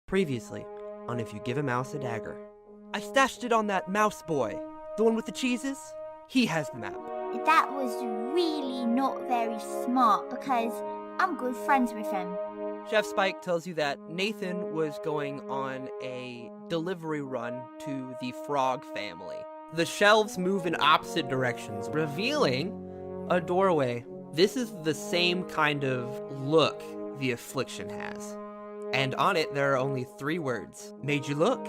Previously, on If You Give a Mouse a Dagger. I stashed it on that mouse boy. The one with the cheeses? He has the map. That was really not very smart because I'm good friends with him. Chef Spike tells you that Nathan was going on a delivery run to the frog family. The shelves move in opposite directions, revealing a doorway. This is the same kind of look the affliction has. And on it, there are only 3 words. Made you look?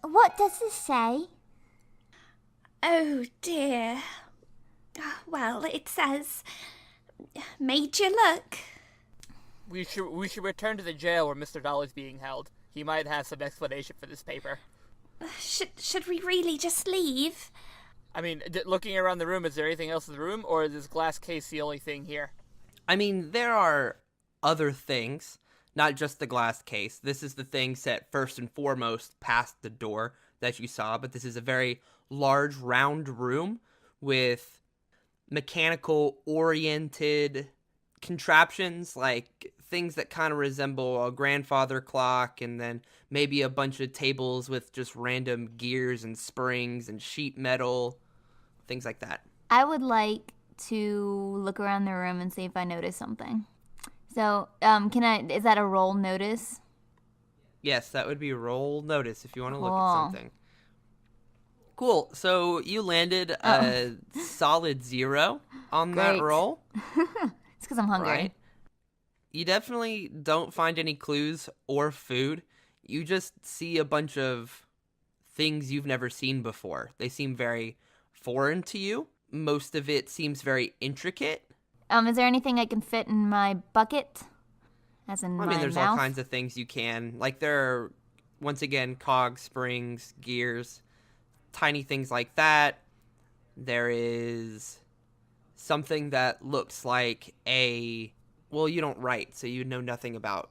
What does this say? Oh dear. Well, it says, made you look. We should return to the jail where Mr. Dollar's being held. He might have some explanation for this paper. Should we really just leave? I mean, looking around the room, is there anything else in the room, or is this glass case the only thing here? I mean, there are other things, not just the glass case. This is the thing set first and foremost past the door that you saw, but this is a very large, round room with mechanical-oriented contraptions, like things that kind of resemble a grandfather clock, and then maybe a bunch of tables with just random gears and springs and sheet metal, things like that. I would like to look around the room and see if I notice something. So, is that a roll notice? Yes, that would be roll notice if you want to look Cool. at something. Cool. So you landed a solid 0 on that Great. roll. It's because I'm hungry. Right? You definitely don't find any clues or food. You just see a bunch of things you've never seen before. They seem very foreign to you. Most of it seems very intricate. Is there anything I can fit in my bucket? As in I my mean, there's mouth? all kinds of things you can. Like there are, once again, cogs, springs, gears, tiny things like that. There is something that looks like well, you don't write, so you know nothing about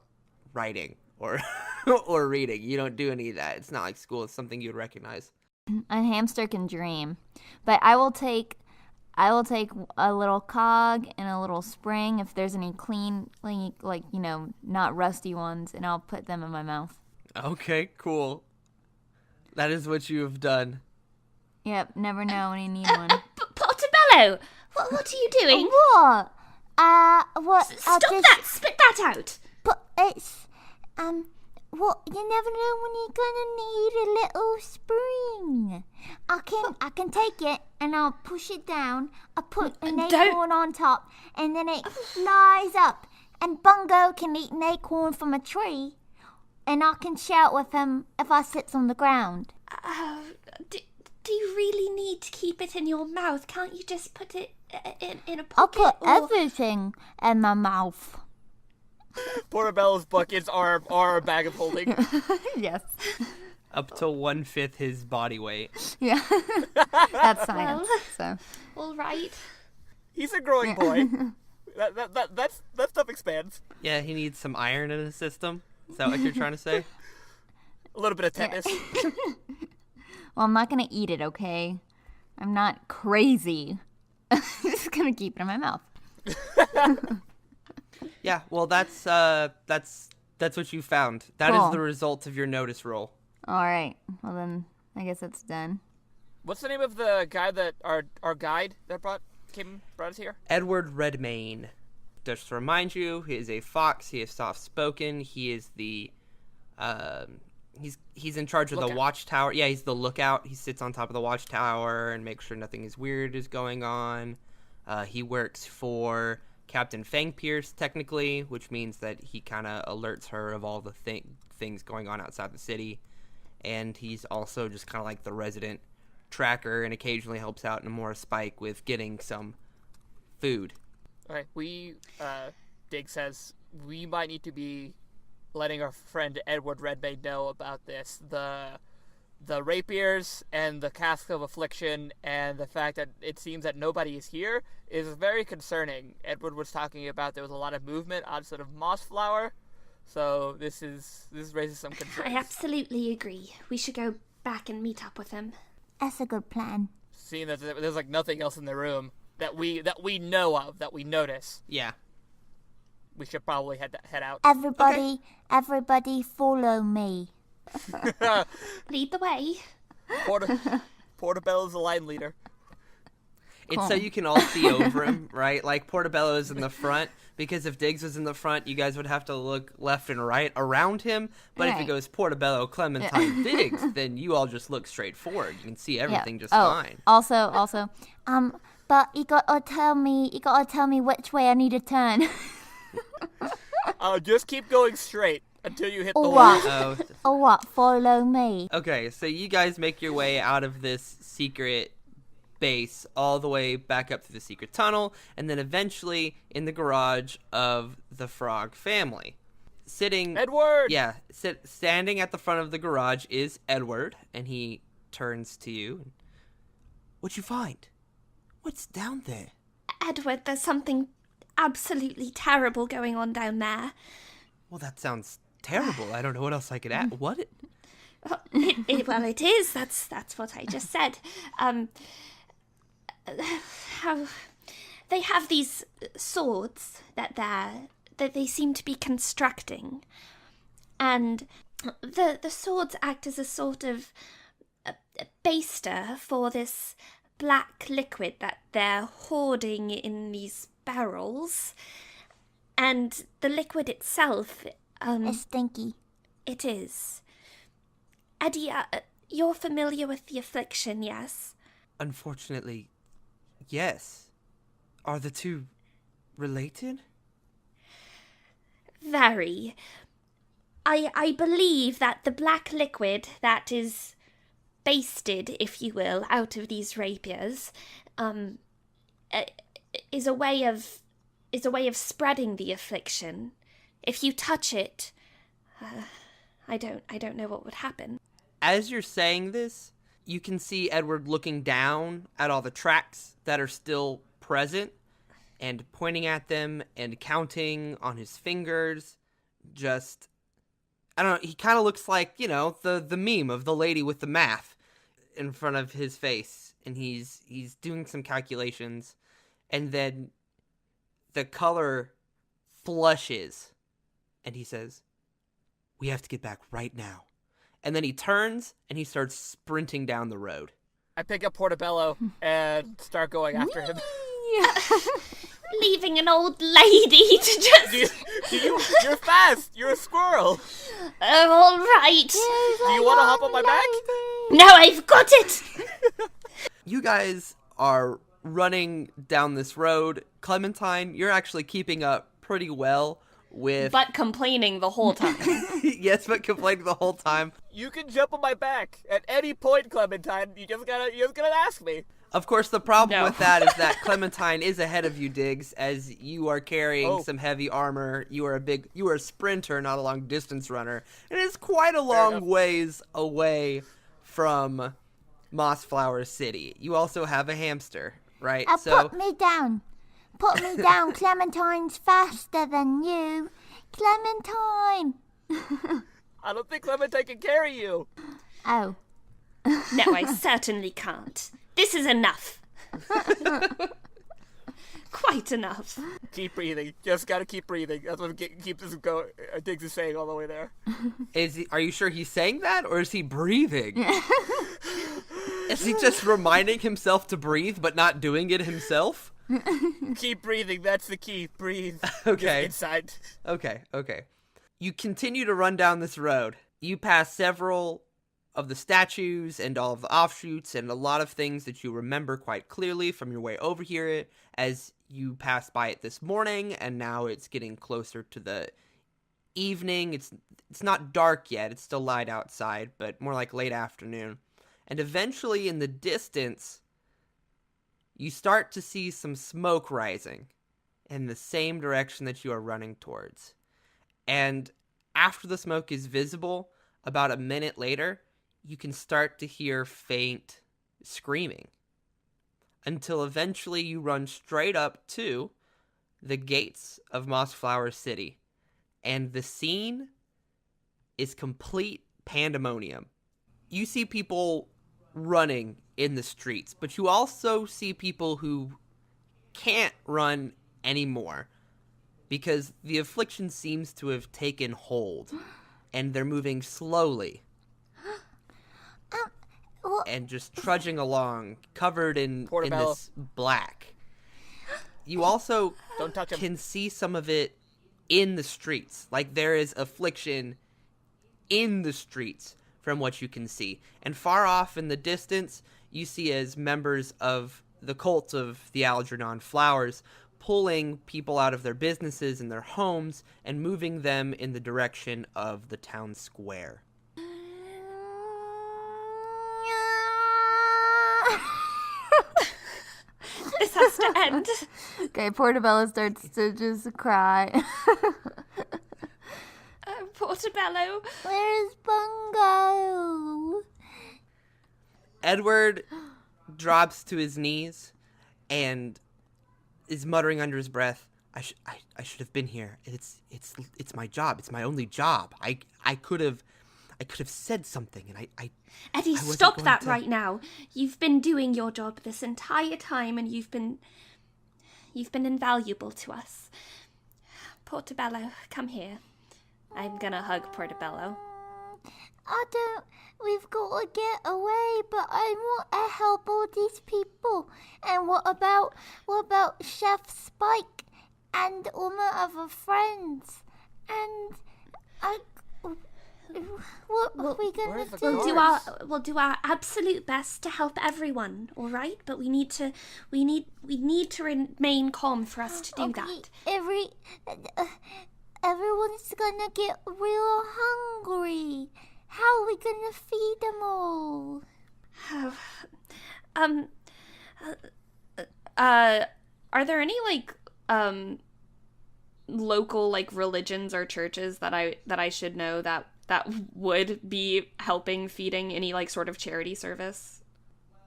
writing or or reading. You don't do any of that. It's not like school. It's something you'd recognize. A hamster can dream. But I will take a little cog and a little spring if there's any clean, like, not rusty ones, and I'll put them in my mouth. Okay, cool. That is what you have done. Yep, never know when you need one. Portobello, what are you doing? What? What? Stop that! Spit that out! But it's, well, you never know when you're gonna need a little spring. I can take it and I'll push it down. I put an acorn on top, and then it flies up. And Bungo can eat an acorn from a tree, and I can shout with him if I sits on the ground. Do you really need to keep it in your mouth? Can't you just put it in a I'll pocket? put everything in my mouth. Portobello's buckets are a bag of holding. Yes. Up to 1/5 his body weight. Yeah. That's science. So. All right. He's a growing boy. That stuff expands. Yeah, he needs some iron in his system. Is that what you're trying to say? A little bit of tetanus. Well, I'm not gonna eat it, okay? I'm not crazy. I'm just gonna keep it in my mouth. Yeah, well, that's what you found. That Cool. is the result of your notice roll. All right. Well, then I guess it's done. What's the name of the guy that our guide that brought us here? Edward Redmayne. Just to remind you, he is a fox. He is soft-spoken. He is the he's in charge of the Lookout. watchtower. Yeah, he's the lookout. He sits on top of the watchtower and makes sure nothing is weird is going on. He works for Captain Fangpierce, technically, which means that he kind of alerts her of all the things going on outside the city. And he's also just kind of like the resident tracker and occasionally helps out Namora Spike with getting some food. Okay, Dig says, we might need to be letting our friend Edward Redmayne know about this. The rapiers and the cask of affliction and the fact that it seems that nobody is here is very concerning. Edward was talking about there was a lot of movement outside of Mossflower, so this raises some concerns. I absolutely agree. We should go back and meet up with him. That's a good plan. Seeing that there's like nothing else in the room that we know of, that we notice, Yeah. we should probably head out. Everybody follow me. Lead the way. Portobello's the line leader. It's so you can all see over him, right? Like, Portobello is in the front, because if Diggs was in the front, you guys would have to look left and right around him. But if it Right. goes Portobello, Clementine, Diggs, then you all just look straight forward. You can see everything just fine. Also, but you gotta tell me which way I need to turn. Just keep going straight until you hit the Or wall. what? Or what? Follow me. Okay, so you guys make your way out of this secret base all the way back up through the secret tunnel, and then eventually in the garage of the Frog family. Edward! Yeah, standing at the front of the garage is Edward, and he turns to you. What'd you find? What's down there? Edward, there's something absolutely terrible going on down there. Well, that sounds terrible. I don't know what else I could add. What? Well, it is. That's what I just said. How they have these swords that they seem to be constructing, and the swords act as a sort of baster for this black liquid that they're hoarding in these barrels, and the liquid itself. It's stinky. It is. Eddie, you're familiar with the affliction, yes? Unfortunately, yes. Are the two related? Very. I believe that the black liquid that is basted, if you will, out of these rapiers, is a way of spreading the affliction. If you touch it, I don't know what would happen. As you're saying this, you can see Edward looking down at all the tracks that are still present and pointing at them and counting on his fingers. Just, I don't know, he kind of looks like, the meme of the lady with the math in front of his face. And he's doing some calculations. And then the color flushes. And he says, "We have to get back right now." And then he turns and he starts sprinting down the road. I pick up Portobello and start going after him. Leaving an old lady to just... You're fast! You're a squirrel! All right. Do you want to hop on my back? No, I've got it! You guys are running down this road. Clementine, you're actually keeping up pretty well with... But complaining the whole time. Yes, but complaining the whole time. You can jump on my back at any point, Clementine. You just gotta ask me. Of course, the problem No. with that is that Clementine is ahead of you, Diggs, as you are carrying some heavy armor. You are a sprinter, not a long distance runner. And it's quite a long ways away from Mossflower City. You also have a hamster, right? Put me down. Put me down. Clementine's faster than you. Clementine. I don't think Clementine can carry you. Oh. No, I certainly can't. This is enough. Quite enough. Keep breathing. Just gotta keep breathing. That's what keeps us going. Diggs is saying all the way there. Are you sure he's saying that, or is he breathing? Is he just reminding himself to breathe, but not doing it himself? Keep breathing. That's the key. Breathe. Okay. Just inside. Okay. You continue to run down this road. You pass several of the statues and all of the offshoots and a lot of things that you remember quite clearly from your way over here as you passed by it this morning, and now it's getting closer to the evening. It's not dark yet. It's still light outside, but more like late afternoon. And eventually in the distance, you start to see some smoke rising in the same direction that you are running towards. And after the smoke is visible, about a minute later, you can start to hear faint screaming. Until eventually you run straight up to the gates of Mossflower City. And the scene is complete pandemonium. You see people running in the streets, but you also see people who can't run anymore because the affliction seems to have taken hold and they're moving slowly and just trudging along, covered in this black. You also Don't touch 'em. can see some of it in the streets. Like, there is affliction in the streets from what you can see. And far off in the distance, you see as members of the cult of the Algernon Flowers pulling people out of their businesses and their homes and moving them in the direction of the town square. This has to end. Okay, Portobello starts to just cry. Portobello. Where's Bungo? Edward drops to his knees and is muttering under his breath, I should have been here. It's my job. It's my only job. I could have said something, and I Eddie, I wasn't stop going that to- right now. You've been doing your job this entire time, and you've been invaluable to us. Portobello, come here. I'm gonna hug Portobello. We've got to get away, but I want to help all these people. And what about Chef Spike and all my other friends? And what are we gonna where's the do? guards? We'll do our absolute best to help everyone, all right? But we need to remain calm for us to do that. Everyone's gonna get real hungry. How are we gonna feed them all? Are there any local religions or churches that I should know that would be helping feeding any sort of charity service?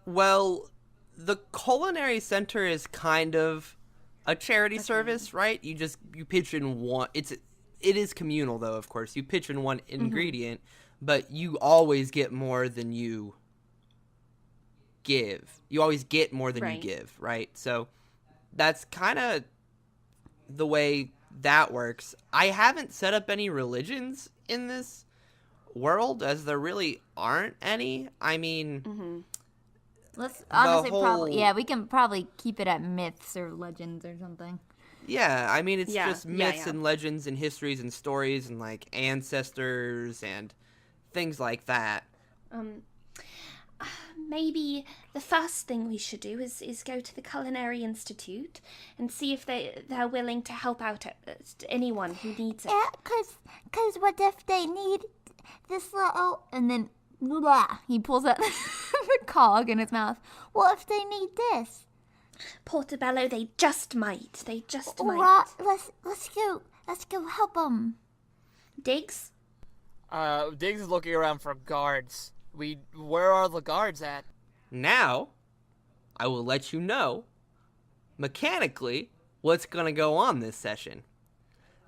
Well, the culinary center is kind of a charity service, right? You pitch in one. It is communal though, of course. You pitch in one ingredient, but you always get more than you give. You always get more than you give, right? So that's kind of the way that works. I haven't set up any religions in this world, as there really aren't any. I mean, Let's honestly whole- we can probably keep it at myths or legends or something. yeah, I mean, it's Yeah, just yeah, myths yeah. and legends and histories and stories and ancestors and things like that. Maybe the first thing we should do is go to the Culinary Institute and see if they're willing to help out anyone who needs it. Yeah, cause what if they need this little, and then blah, he pulls out the cog in his mouth. What if they need this? Portobello, they just might. They just All might. right, let's go help them. Diggs? Diggs is looking around for guards. Where are the guards at? Now, I will let you know, mechanically, what's going to go on this session.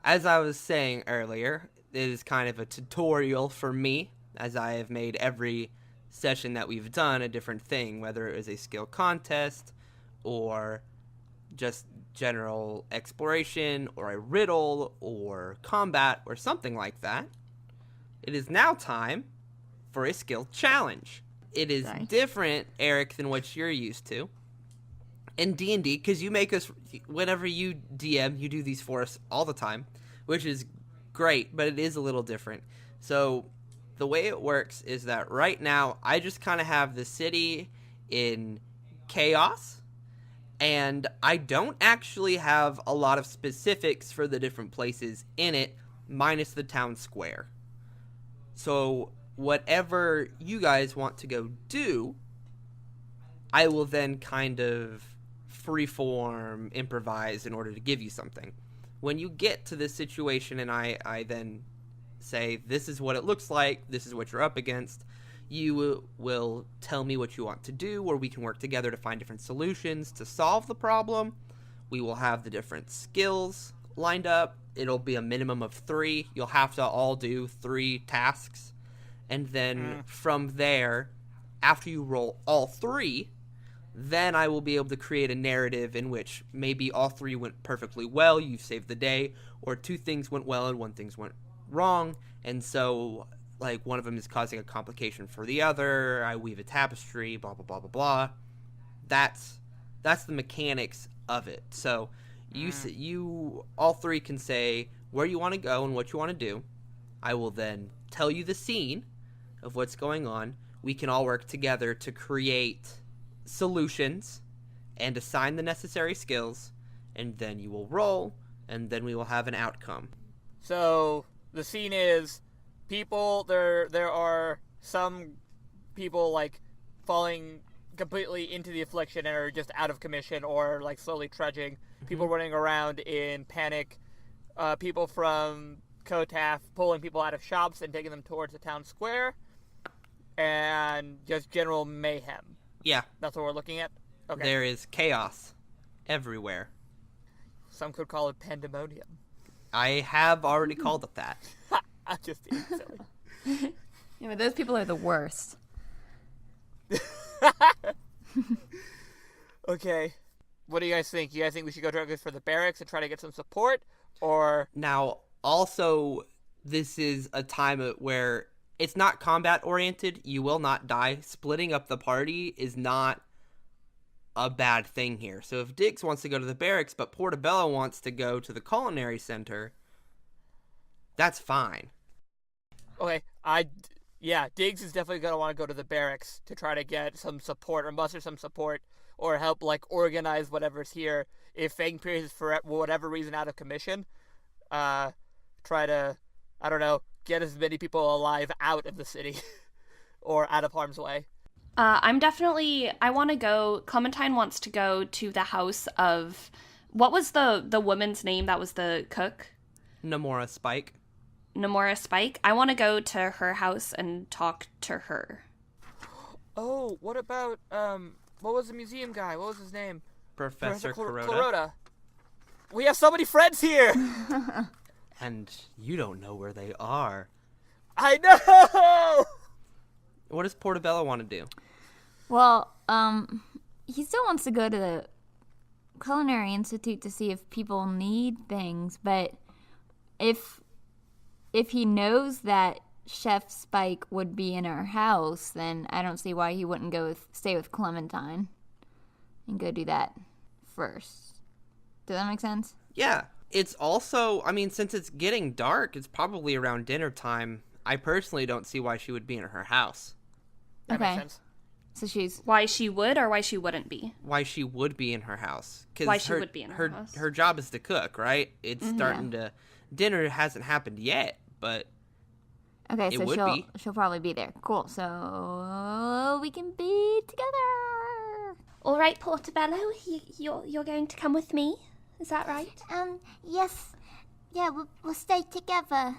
As I was saying earlier, it is kind of a tutorial for me, as I have made every session that we've done a different thing, whether it was a skill contest, or just general exploration, or a riddle, or combat, or something like that. It is now time for a skill challenge. It is different, Eric, than what you're used to in D&D, because you make us, whenever you DM, you do these for us all the time, which is great, but it is a little different. So the way it works is that right now, I just kind of have the city in chaos, and I don't actually have a lot of specifics for the different places in it, minus the town square. So whatever you guys want to go do, I will then kind of freeform improvise in order to give you something. when you get to this situation and I then say, this is what it looks like, this is what you're up against, you will tell me what you want to do, or we can work together to find different solutions to solve the problem. We will have the different skills lined up. It'll be a minimum of 3. You'll have to all do 3 tasks. And then from there, after you roll all 3, then I will be able to create a narrative in which maybe all 3 went perfectly well, you saved the day, or 2 things went well and 1 thing went wrong, and so, like, one of them is causing a complication for the other, I weave a tapestry, blah, blah, blah, blah, blah. That's the mechanics of it. So, you all 3 can say where you want to go and what you want to do. I will then tell you the scene of what's going on. We can all work together to create solutions and assign the necessary skills, and then you will roll, and then we will have an outcome. So the scene is there are some people like falling completely into the affliction and are just out of commission or like slowly trudging, people running around in panic, people from Kotaf pulling people out of shops and taking them towards the town square, and just general mayhem. Yeah. That's what we're looking at? Okay. There is chaos everywhere. Some could call it pandemonium. I have already called it that. I'm just being silly. Yeah, but those people are the worst. Okay. What do you guys think? You guys think we should go directly for the barracks and try to get some support? Or... Now, also, this is a time where it's not combat-oriented. You will not die. Splitting up the party is not a bad thing here. So if Diggs wants to go to the barracks, but Portobello wants to go to the culinary center, that's fine. Okay, Diggs is definitely going to want to go to the barracks to try to get some support or muster some support or help, like, organize whatever's here. If Fang Pierce is, for whatever reason, out of commission, try to, I don't know, get as many people alive out of the city or out of harm's way. I want to go, Clementine wants to go to the house of, what was the woman's name that was the cook? Namora Spike. Namora Spike. I want to go to her house and talk to her. Oh, what about, what was the museum guy? What was his name? Professor Clarota. Clarota. We have so many friends here! And you don't know where they are. I know! What does Portobello want to do? Well, he still wants to go to the Culinary Institute to see if people need things, but if he knows that Chef Spike would be in our house, then I don't see why he wouldn't stay with Clementine and go do that first. Does that make sense? Yeah. It's also, I mean, since it's getting dark, it's probably around dinner time. I personally don't see why she would be in her house. That makes sense. So she's... Why she would or why she wouldn't be? Why she would be in her house. Why she would be in her house. Her job is to cook, right? It's starting to... Dinner hasn't happened yet, but okay, it so would she'll probably be there. Cool, so we can be together. All right, Portobello, you're going to come with me? Is that right? Yes. Yeah, we'll stay together.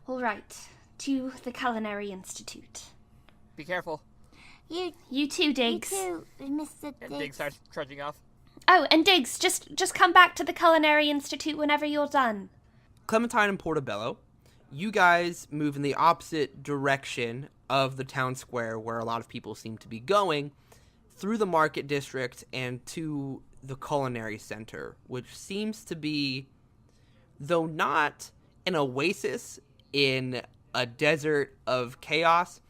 All right, to the Culinary Institute. Be careful. You too, Diggs. You too, Mr. And Diggs. Diggs starts trudging off. Oh, and Diggs, just come back to the Culinary Institute whenever you're done. Clementine and Portobello, you guys move in the opposite direction of the town square where a lot of people seem to be going, through the market district and to the culinary center, which seems to be, though not an oasis in a desert of chaos,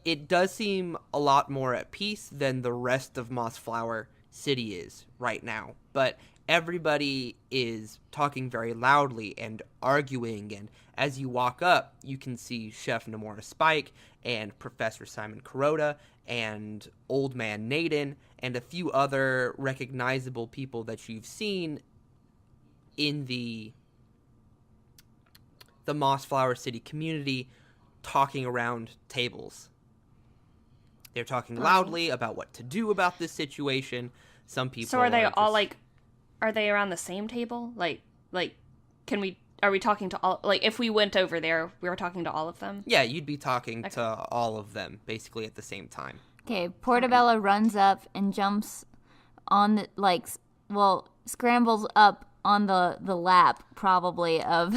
it does seem a lot more at peace than the rest of Mossflower City is right now. But everybody is talking very loudly and arguing, and as you walk up, you can see Chef Namora Spike and Professor Simon Kuroda and Old Man Naden and a few other recognizable people that you've seen in the Mossflower City community talking around tables. They're talking loudly about what to do about this situation. Some people So are they all, like, are they around the same table? Like, are we talking to all, like, if we went over there, we were talking to all of them? Yeah, you'd be talking to all of them, basically at the same time. Okay, Portobello runs up and jumps on the, scrambles up on the lap, probably, of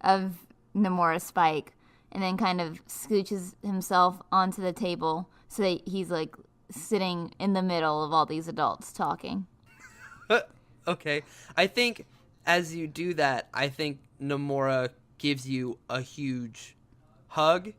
of Nomura Spike, and then kind of scooches himself onto the table so that he's, like, sitting in the middle of all these adults talking. Okay. I think as you do that, I think Nomura gives you a huge hug.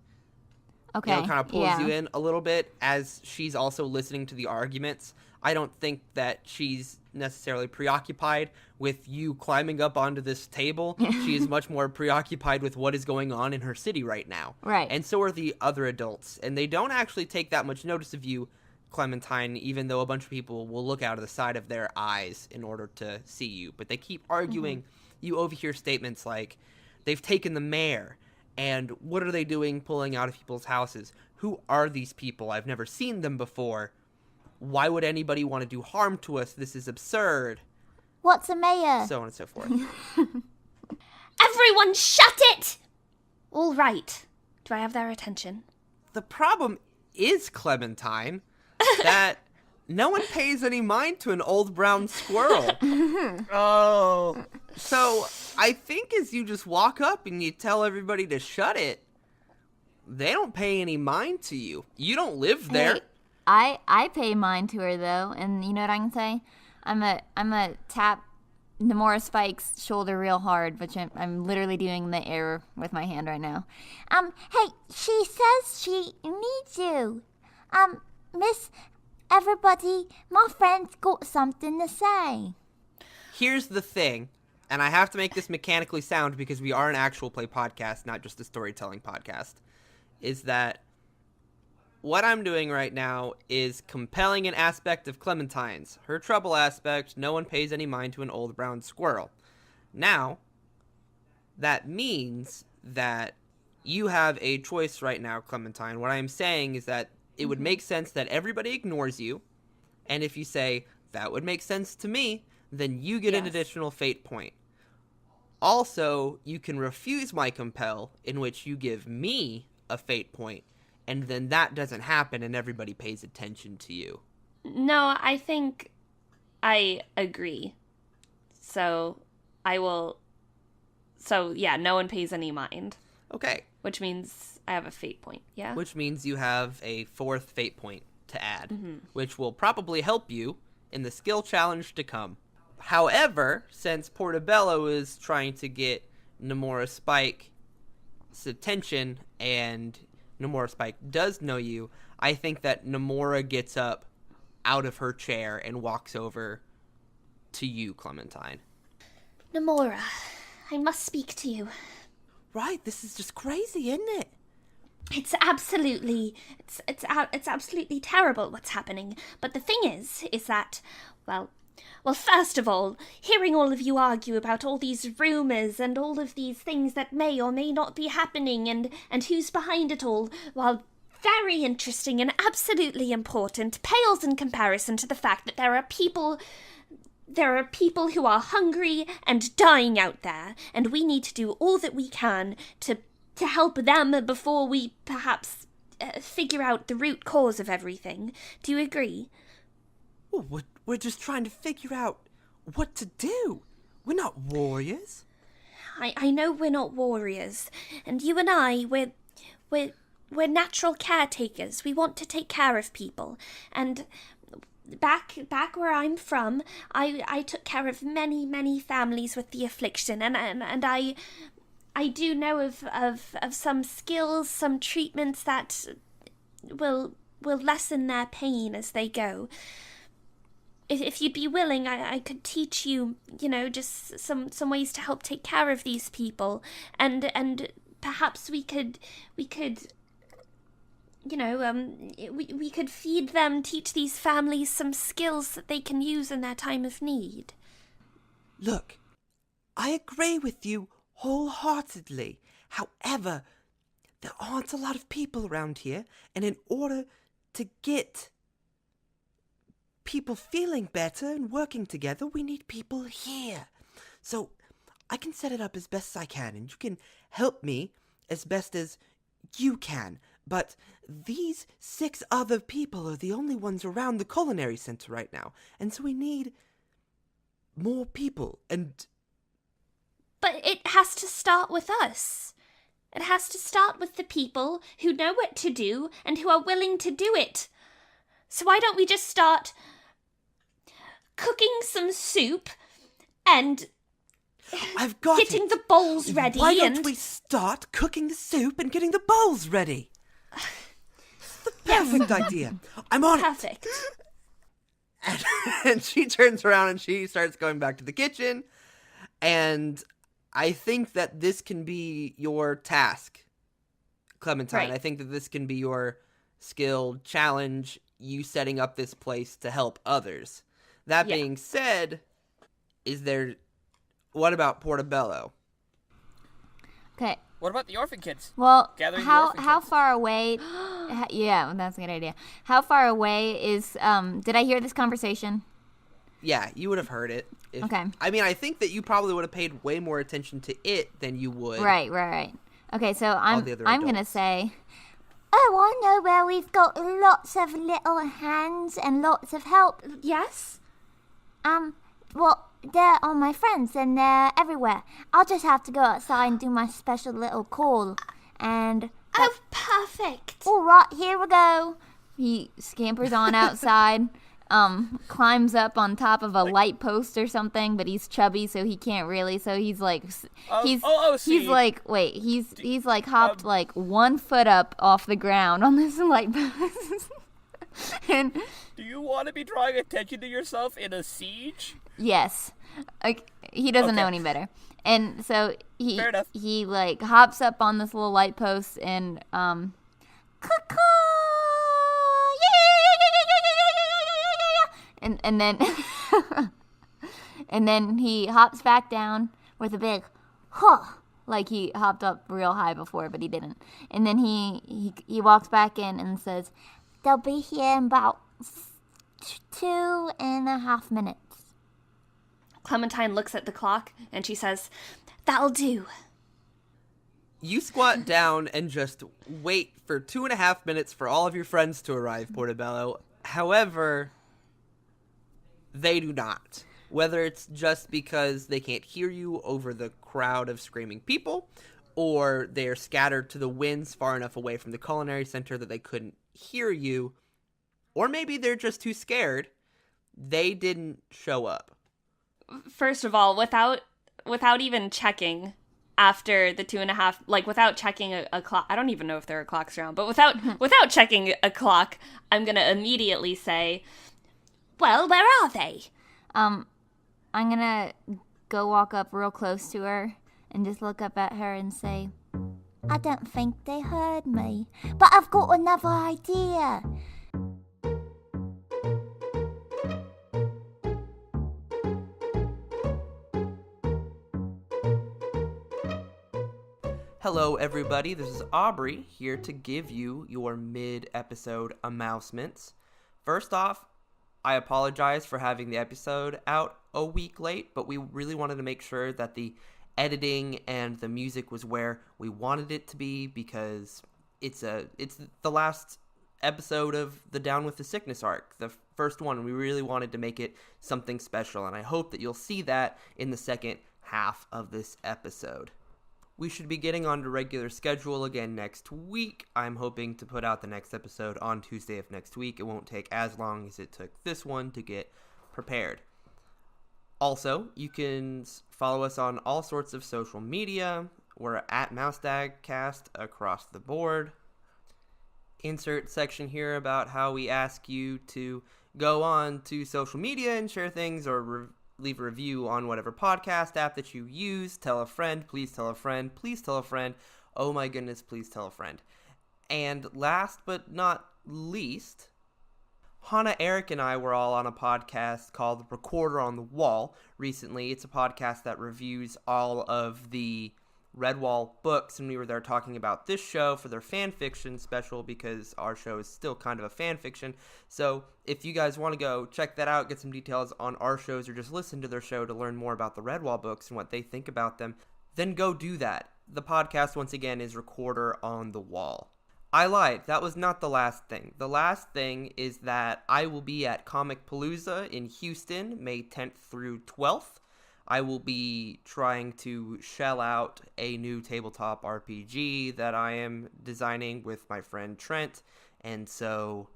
Okay. Kind of pulls you in a little bit as she's also listening to the arguments. I don't think that she's necessarily preoccupied with you climbing up onto this table. She is much more preoccupied with what is going on in her city right now. Right. And so are the other adults. And they don't actually take that much notice of you, Clementine, even though a bunch of people will look out of the side of their eyes in order to see you. But they keep arguing. Mm-hmm. You overhear statements like, they've taken the mayor. And what are they doing pulling out of people's houses? Who are these people? I've never seen them before. Why would anybody want to do harm to us? This is absurd. What's a mayor? So on and so forth. Everyone shut it! All right. Do I have their attention? The problem is, Clementine, that no one pays any mind to an old brown squirrel. Oh. So I think as you just walk up and you tell everybody to shut it, they don't pay any mind to you. You don't live there. Hey, I pay mine to her though, and you know what I can say? I'm a tap Nomura Spike's shoulder real hard, which I'm literally doing the air with my hand right now. Hey, she says she needs you. Miss, everybody, my friend's got something to say. Here's the thing, and I have to make this mechanically sound because we are an actual play podcast, not just a storytelling podcast, is that what I'm doing right now is compelling an aspect of Clementine's. Her trouble aspect, no one pays any mind to an old brown squirrel. Now, that means that you have a choice right now, Clementine. What I'm saying is that it would make sense that everybody ignores you, and if you say, that would make sense to me, then you get an additional fate point. Also, you can refuse my compel, in which you give me a fate point, and then that doesn't happen and everybody pays attention to you. No, I think I agree. So I will... So, yeah, no one pays any mind. Okay. Which means I have a fate point, yeah? Which means you have a 4th fate point to add, which will probably help you in the skill challenge to come. However, since Portobello is trying to get Nomura Spike's attention and Nomura Spike does know you, I think that Nomura gets up out of her chair and walks over to you, Clementine. Nomura, I must speak to you. Right, this is just crazy, isn't it? It's absolutely terrible what's happening. But the thing is that, well, first of all, hearing all of you argue about all these rumors and all of these things that may or may not be happening and who's behind it all, while very interesting and absolutely important, pales in comparison to the fact that there are people who are hungry and dying out there, and we need to do all that we can to help them before we perhaps figure out the root cause of everything. Do you agree? Well, we're just trying to figure out what to do. We're not warriors. I know we're not warriors, and you and I, we're natural caretakers. We want to take care of people, and back where I'm from, I took care of many families with the affliction, and I do know of some skills, some treatments that will lessen their pain as they go. If you'd be willing, I could teach you, just some ways to help take care of these people, and perhaps we could we could feed them, teach these families some skills that they can use in their time of need. Look, I agree with you wholeheartedly. However, there aren't a lot of people around here, and in order to get people feeling better and working together, we need people here. So I can set it up as best as I can, and you can help me as best as you can. But these 6 other people are the only ones around the culinary center right now, and so we need more people. And But it has to start with us. It has to start with the people who know what to do and who are willing to do it. So why don't we just start cooking some soup and I've got getting it. the bowls ready? Why don't we start cooking the soup and getting the bowls ready? It's the perfect idea. I'm on it. Perfect. And she turns around and she starts going back to the kitchen. And I think that this can be your task, Clementine. Right. I think that this can be your skill challenge, you setting up this place to help others. That Yeah. being said, what about Portobello? Okay. What about the orphan kids? Well, Gathering the how orphan how kids. far away? Yeah, that's a good idea. How far away is? Did I hear this conversation? Yeah, you would have heard it. Okay. I mean, I think that you probably would have paid way more attention to it than you would. Right. Okay, so the other I'm gonna adults. say, Oh, I know where we've got lots of little hands and lots of help. Yes? Well, they're all my friends and they're everywhere. I'll just have to go outside and do my special little call. And Oh, perfect. all right, here we go. he scampers on outside, climbs up on top of a light post or something, but he's chubby, so he can't really. So he's like, he's like, wait, he's like hopped like 1 foot up off the ground on this light post. And Do you want to be drawing attention to yourself in a siege? yes, like, he doesn't know Okay. any better. And so Fair enough. he like hops up on this little light post and caw-caw, and then and then he hops back down with a big huh, like he hopped up real high before, but he didn't. And then he walks back in and says, They'll be here in about 2.5 minutes. Clementine looks at the clock and she says, "That'll do." You squat down and just wait for 2.5 minutes for all of your friends to arrive, Portobello. However, they do not. Whether it's just because they can't hear you over the crowd of screaming people, or they're scattered to the winds far enough away from the culinary center that they couldn't hear you, or maybe they're just too scared, they didn't show up. First of all, without even checking after the 2.5, like without checking a clock, I don't even know if there are clocks around, but without checking a clock, I'm gonna immediately say, "Well, where are they?" I'm gonna go walk up real close to her and just look up at her and say, I don't think they heard me, but I've got another idea. Hello, everybody. This is Aubrey here to give you your mid-episode announcements. First off, I apologize for having the episode out a week late, but we really wanted to make sure that the editing and the music was where we wanted it to be, because it's the last episode of the Down with the Sickness arc, the first one, and we really wanted to make it something special, and I hope that you'll see that in the second half of this episode. We should be getting on to regular schedule again next week. I'm hoping to put out the next episode on Tuesday of next week. It won't take as long as it took this one to get prepared. Also, you can follow us on all sorts of social media. We're at MouseDagCast across the board. Insert section here about how we ask you to go on to social media and share things, or leave a review on whatever podcast app that you use. Tell a friend, please tell a friend, please tell a friend. Oh my goodness, please tell a friend. And last but not least, Hannah, Eric, and I were all on a podcast called Recorder on the Wall recently. It's a podcast that reviews all of the Redwall Books, and we were there talking about this show for their fan fiction special because our show is still kind of a fan fiction. So if you guys want to go check that out, get some details on our shows, or just listen to their show to learn more about the Redwall Books and what they think about them, then go do that. The podcast, once again, is Recorder on the Wall. I lied. That was not the last thing. The last thing is that I will be at Comic Palooza in Houston, May 10th through 12th. I will be trying to shell out a new tabletop RPG that I am designing with my friend Trent. And so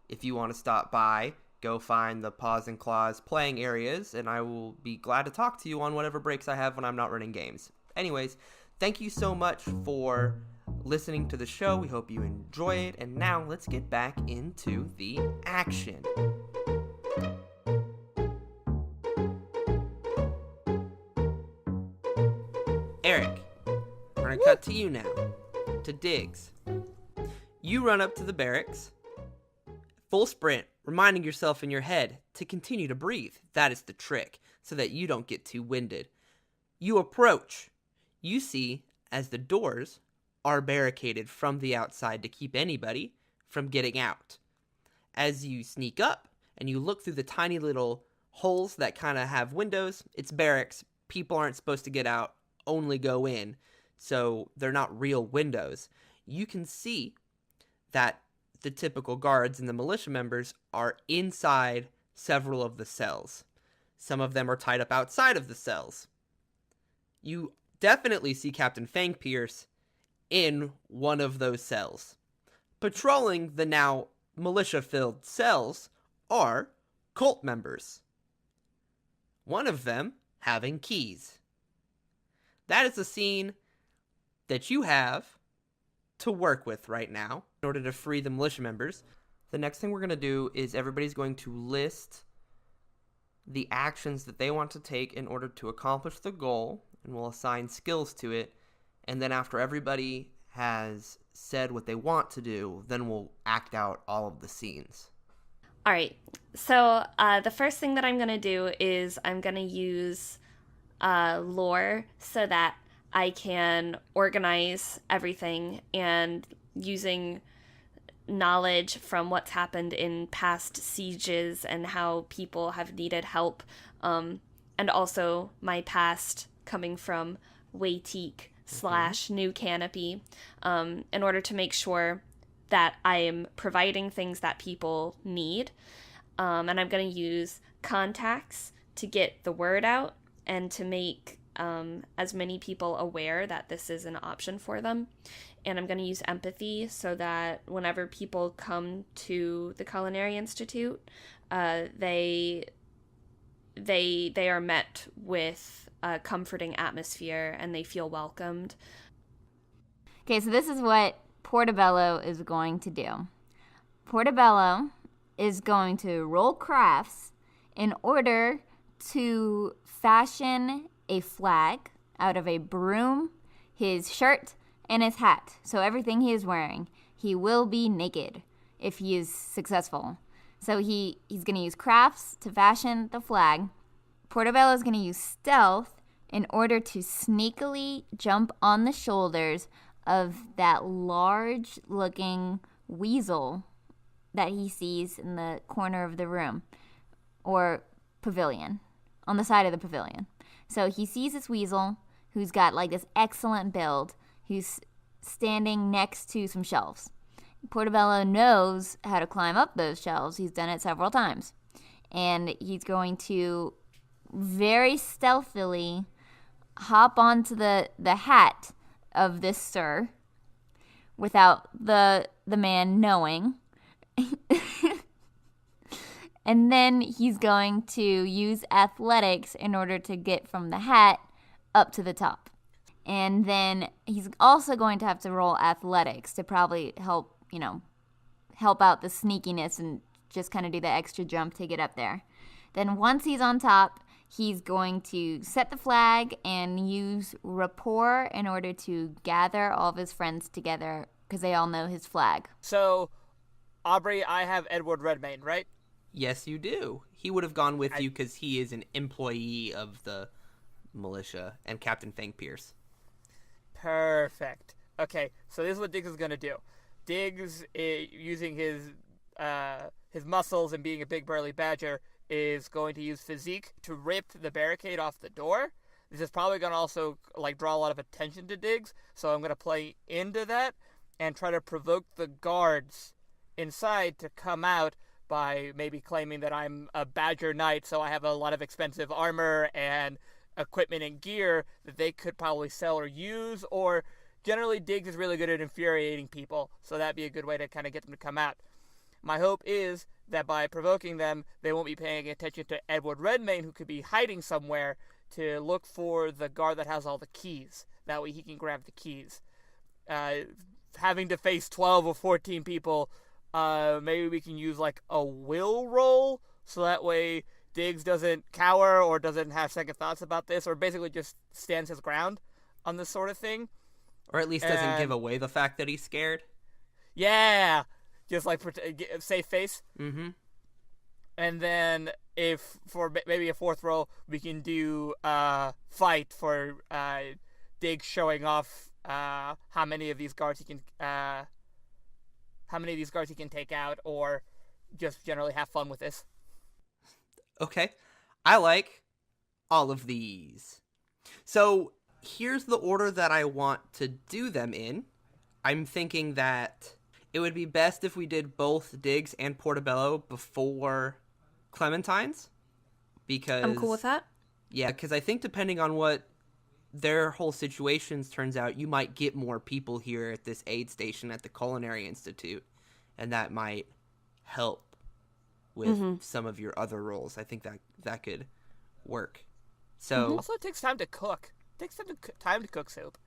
if you want to stop by, go find the Paws and Claws playing areas, and I will be glad to talk to you on whatever breaks I have when I'm not running games. Anyways, thank you so much for listening to the show. We hope you enjoy it. And now let's get back into the action. Eric, we're going to cut to you now, to Diggs. You run up to the barracks, full sprint, reminding yourself in your head to continue to breathe. That is the trick, so that you don't get too winded. You approach. You see, as the doors are barricaded from the outside to keep anybody from getting out. As you sneak up and you look through the tiny little holes that kind of have windows, it's barracks. People aren't supposed to get out, only go in, so they're not real windows. You can see that the typical guards and the militia members are inside several of the cells. Some of them are tied up outside of the cells. You definitely see Captain Fang Pierce in one of those cells. Patrolling the now militia-filled cells are cult members. One of them having keys. That is a scene that you have to work with right now in order to free the militia members. The next thing we're going to do is everybody's going to list the actions that they want to take in order to accomplish the goal, and we'll assign skills to it. And then after everybody has said what they want to do, then we'll act out all of the scenes. All right. So the first thing that I'm going to do is I'm going to use lore so that I can organize everything, and using knowledge from what's happened in past sieges and how people have needed help, and also my past coming from Waitique / New Canopy, in order to make sure that I am providing things that people need. And I'm going to use contacts to get the word out and to make as many people aware that this is an option for them. And I'm going to use empathy so that whenever people come to the Culinary Institute, they are met with a comforting atmosphere and they feel welcomed. Okay, so this is what Portobello is going to do. Portobello is going to roll crafts in order to fashion a flag out of a broom, his shirt, and his hat. So everything he is wearing, he will be naked if he is successful. So he's going to use crafts to fashion the flag. Portobello is going to use stealth in order to sneakily jump on the shoulders of that large-looking weasel that he sees in the corner of the room, or pavilion, on the side of the pavilion. So he sees this weasel who's got like this excellent build, who's standing next to some shelves. Portobello knows how to climb up those shelves. He's done it several times. And he's going to very stealthily hop onto the hat of this sir without the man knowing. And then he's going to use athletics in order to get from the hat up to the top. And then he's also going to have to roll athletics to probably help out the sneakiness and just kind of do the extra jump to get up there. Then once he's on top, he's going to set the flag and use rapport in order to gather all of his friends together because they all know his flag. So, Aubrey, I have Edward Redmayne, right? Yes, you do. He would have gone with you because he is an employee of the militia and Captain Fang Pierce. Perfect. Okay, so this is what Diggs is going to do. Diggs, using his muscles and being a big burly badger, is going to use physique to rip the barricade off the door. This is probably going to also draw a lot of attention to Diggs, so I'm going to play into that and try to provoke the guards inside to come out by maybe claiming that I'm a badger knight, so I have a lot of expensive armor and equipment and gear that they could probably sell or use, or generally Diggs is really good at infuriating people, so that'd be a good way to kind of get them to come out. My hope is that by provoking them, they won't be paying attention to Edward Redmayne, who could be hiding somewhere, to look for the guard that has all the keys. That way he can grab the keys. Having to face 12 or 14 people, maybe we can use a will roll, so that way Diggs doesn't cower or doesn't have second thoughts about this, or basically just stands his ground on this sort of thing. Or at least doesn't give away the fact that he's scared. Yeah! Just safe face. Mm-hmm. And then if for maybe a fourth roll, we can do fight for Diggs showing off how many of these guards he can take out, or just generally have fun with this. Okay. I like all of these. So here's the order that I want to do them in. I'm thinking that it would be best if we did both Diggs and Portobello before Clementine's. Because I'm cool with that. Yeah, because I think depending on what their whole situations turns out, you might get more people here at this aid station at the Culinary Institute, and that might help with some of your other roles. I think that could work. So Also, it takes time to cook. It takes time to cook soup.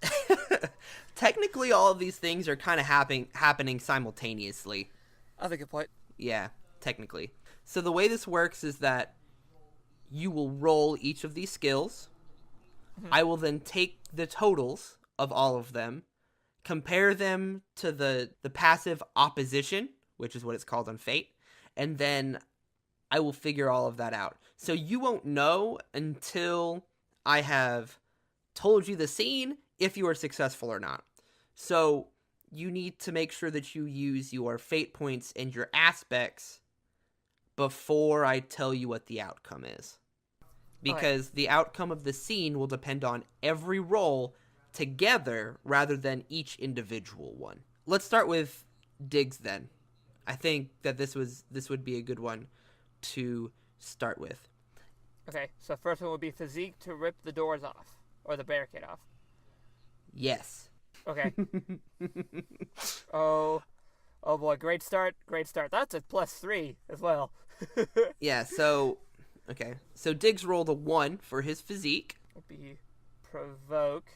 Technically, all of these things are kind of happening simultaneously. That's a good point. Yeah, technically. So the way this works is that you will roll each of these skills. I will then take the totals of all of them, compare them to the passive opposition, which is what it's called on Fate, and then I will figure all of that out. So you won't know until I have told you the scene if you are successful or not. So you need to make sure that you use your fate points and your aspects before I tell you what the outcome is. Because the outcome of the scene will depend on every roll together rather than each individual one. Let's start with Diggs then. I think that this would be a good one to start with. Okay, so first one would be physique to rip the doors off, or the barricade off. Yes. Okay. Oh boy, great start. That's a +3 as well. Yeah, so, okay. So Diggs rolled a 1 for his physique. Would be provoke.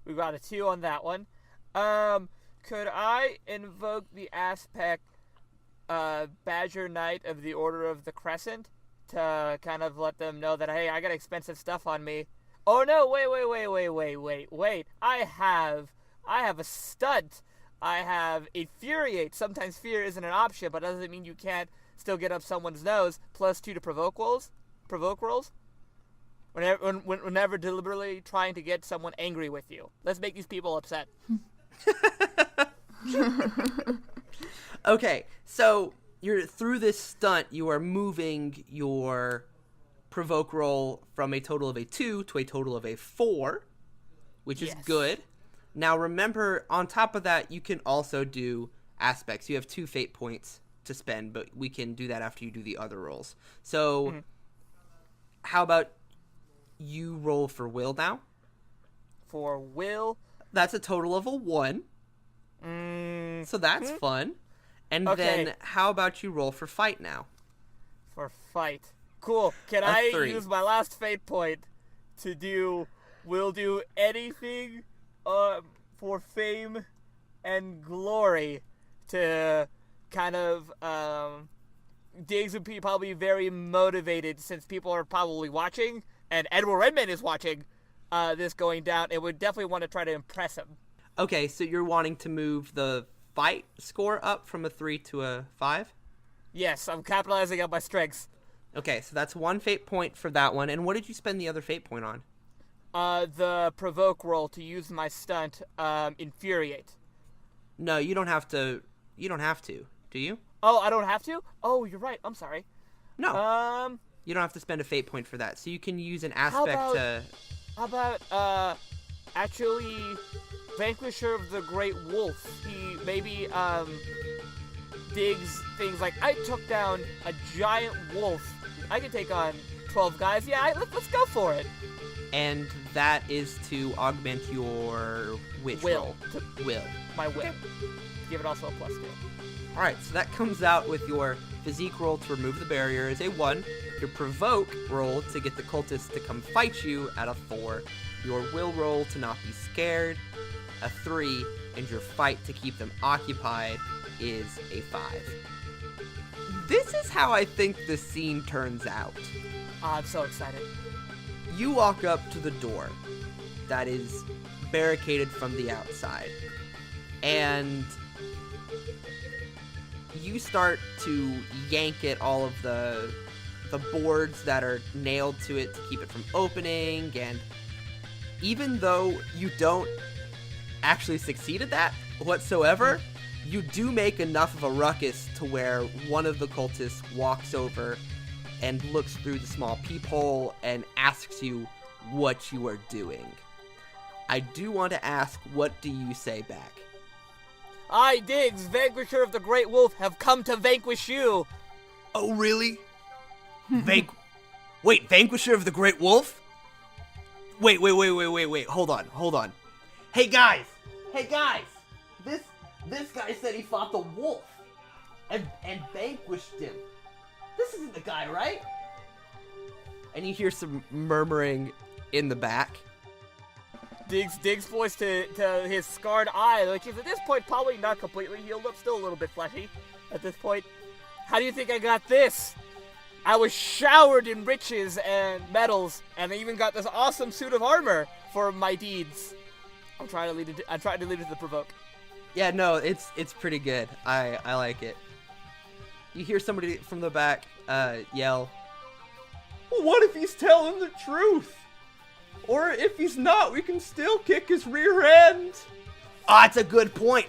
We got a 2 on that one. Could I invoke the aspect Badger Knight of the Order of the Crescent to kind of let them know that, hey, I got expensive stuff on me? Oh no, wait. I have a stunt. I have Infuriate. Sometimes fear isn't an option, but doesn't mean you can't still get up someone's nose. +2 to provoke rolls. Whenever deliberately trying to get someone angry with you. Let's make these people upset. Okay, so you're through this stunt, you are moving your provoke roll from a total of a 2 to a total of a 4, which is good. Now remember, on top of that, you can also do aspects. You have 2 fate points to spend, but we can do that after you do the other rolls. So how about you roll for will now? For will? That's a total of a 1. So that's fun. And then how about you roll for fight now? For fight. Cool. Can I use my last fate point to do will do anything for fame and glory to kind of Diggs would be probably very motivated since people are probably watching and Edward Redmayne is watching this going down. It would definitely want to try to impress him. Okay, so you're wanting to move the fight score up from a 3 to a 5? Yes, I'm capitalizing on my strengths. Okay, so that's 1 fate point for that one. And what did you spend the other fate point on? the provoke roll to use my stunt, infuriate. No, you don't have to. You don't have to. Do you? Oh, I don't have to? Oh, you're right. I'm sorry. No. You don't have to spend a fate point for that. So you can use an aspect to... How about, actually, Vanquisher of the Great Wolf. He maybe, digs things like, I took down a giant wolf. I can take on 12 guys. Yeah, let's go for it. And that is to augment your which roll? Will. My will. Okay. Give it also a +2. Alright, so that comes out with your physique roll to remove the barrier as a 1, your provoke roll to get the cultists to come fight you at a 4, your will roll to not be scared, a 3, and your fight to keep them occupied is a 5. This is how I think the scene turns out. I'm so excited. You walk up to the door that is barricaded from the outside, and you start to yank at all of the boards that are nailed to it to keep it from opening, and even though you don't actually succeed at that whatsoever, you do make enough of a ruckus to where one of the cultists walks over and looks through the small peephole and asks you what you are doing. I do want to ask, what do you say back? I, Diggs, Vanquisher of the Great Wolf, have come to vanquish you. Oh, really? Wait, Vanquisher of the Great Wolf? Wait. Hold on. Hey guys! This guy said he fought the wolf and vanquished him. This isn't the guy, right? And you hear some murmuring in the back. Diggs voice to his scarred eye, which is at this point probably not completely healed up, still a little bit fleshy at this point. How do you think I got this? I was showered in riches and medals, and I even got this awesome suit of armor for my deeds. I'm trying to lead it to the provoke. Yeah, no, it's pretty good. I like it. You hear somebody from the back yell, well, what if he's telling the truth? Or if he's not, we can still kick his rear end. Oh, that's a good point.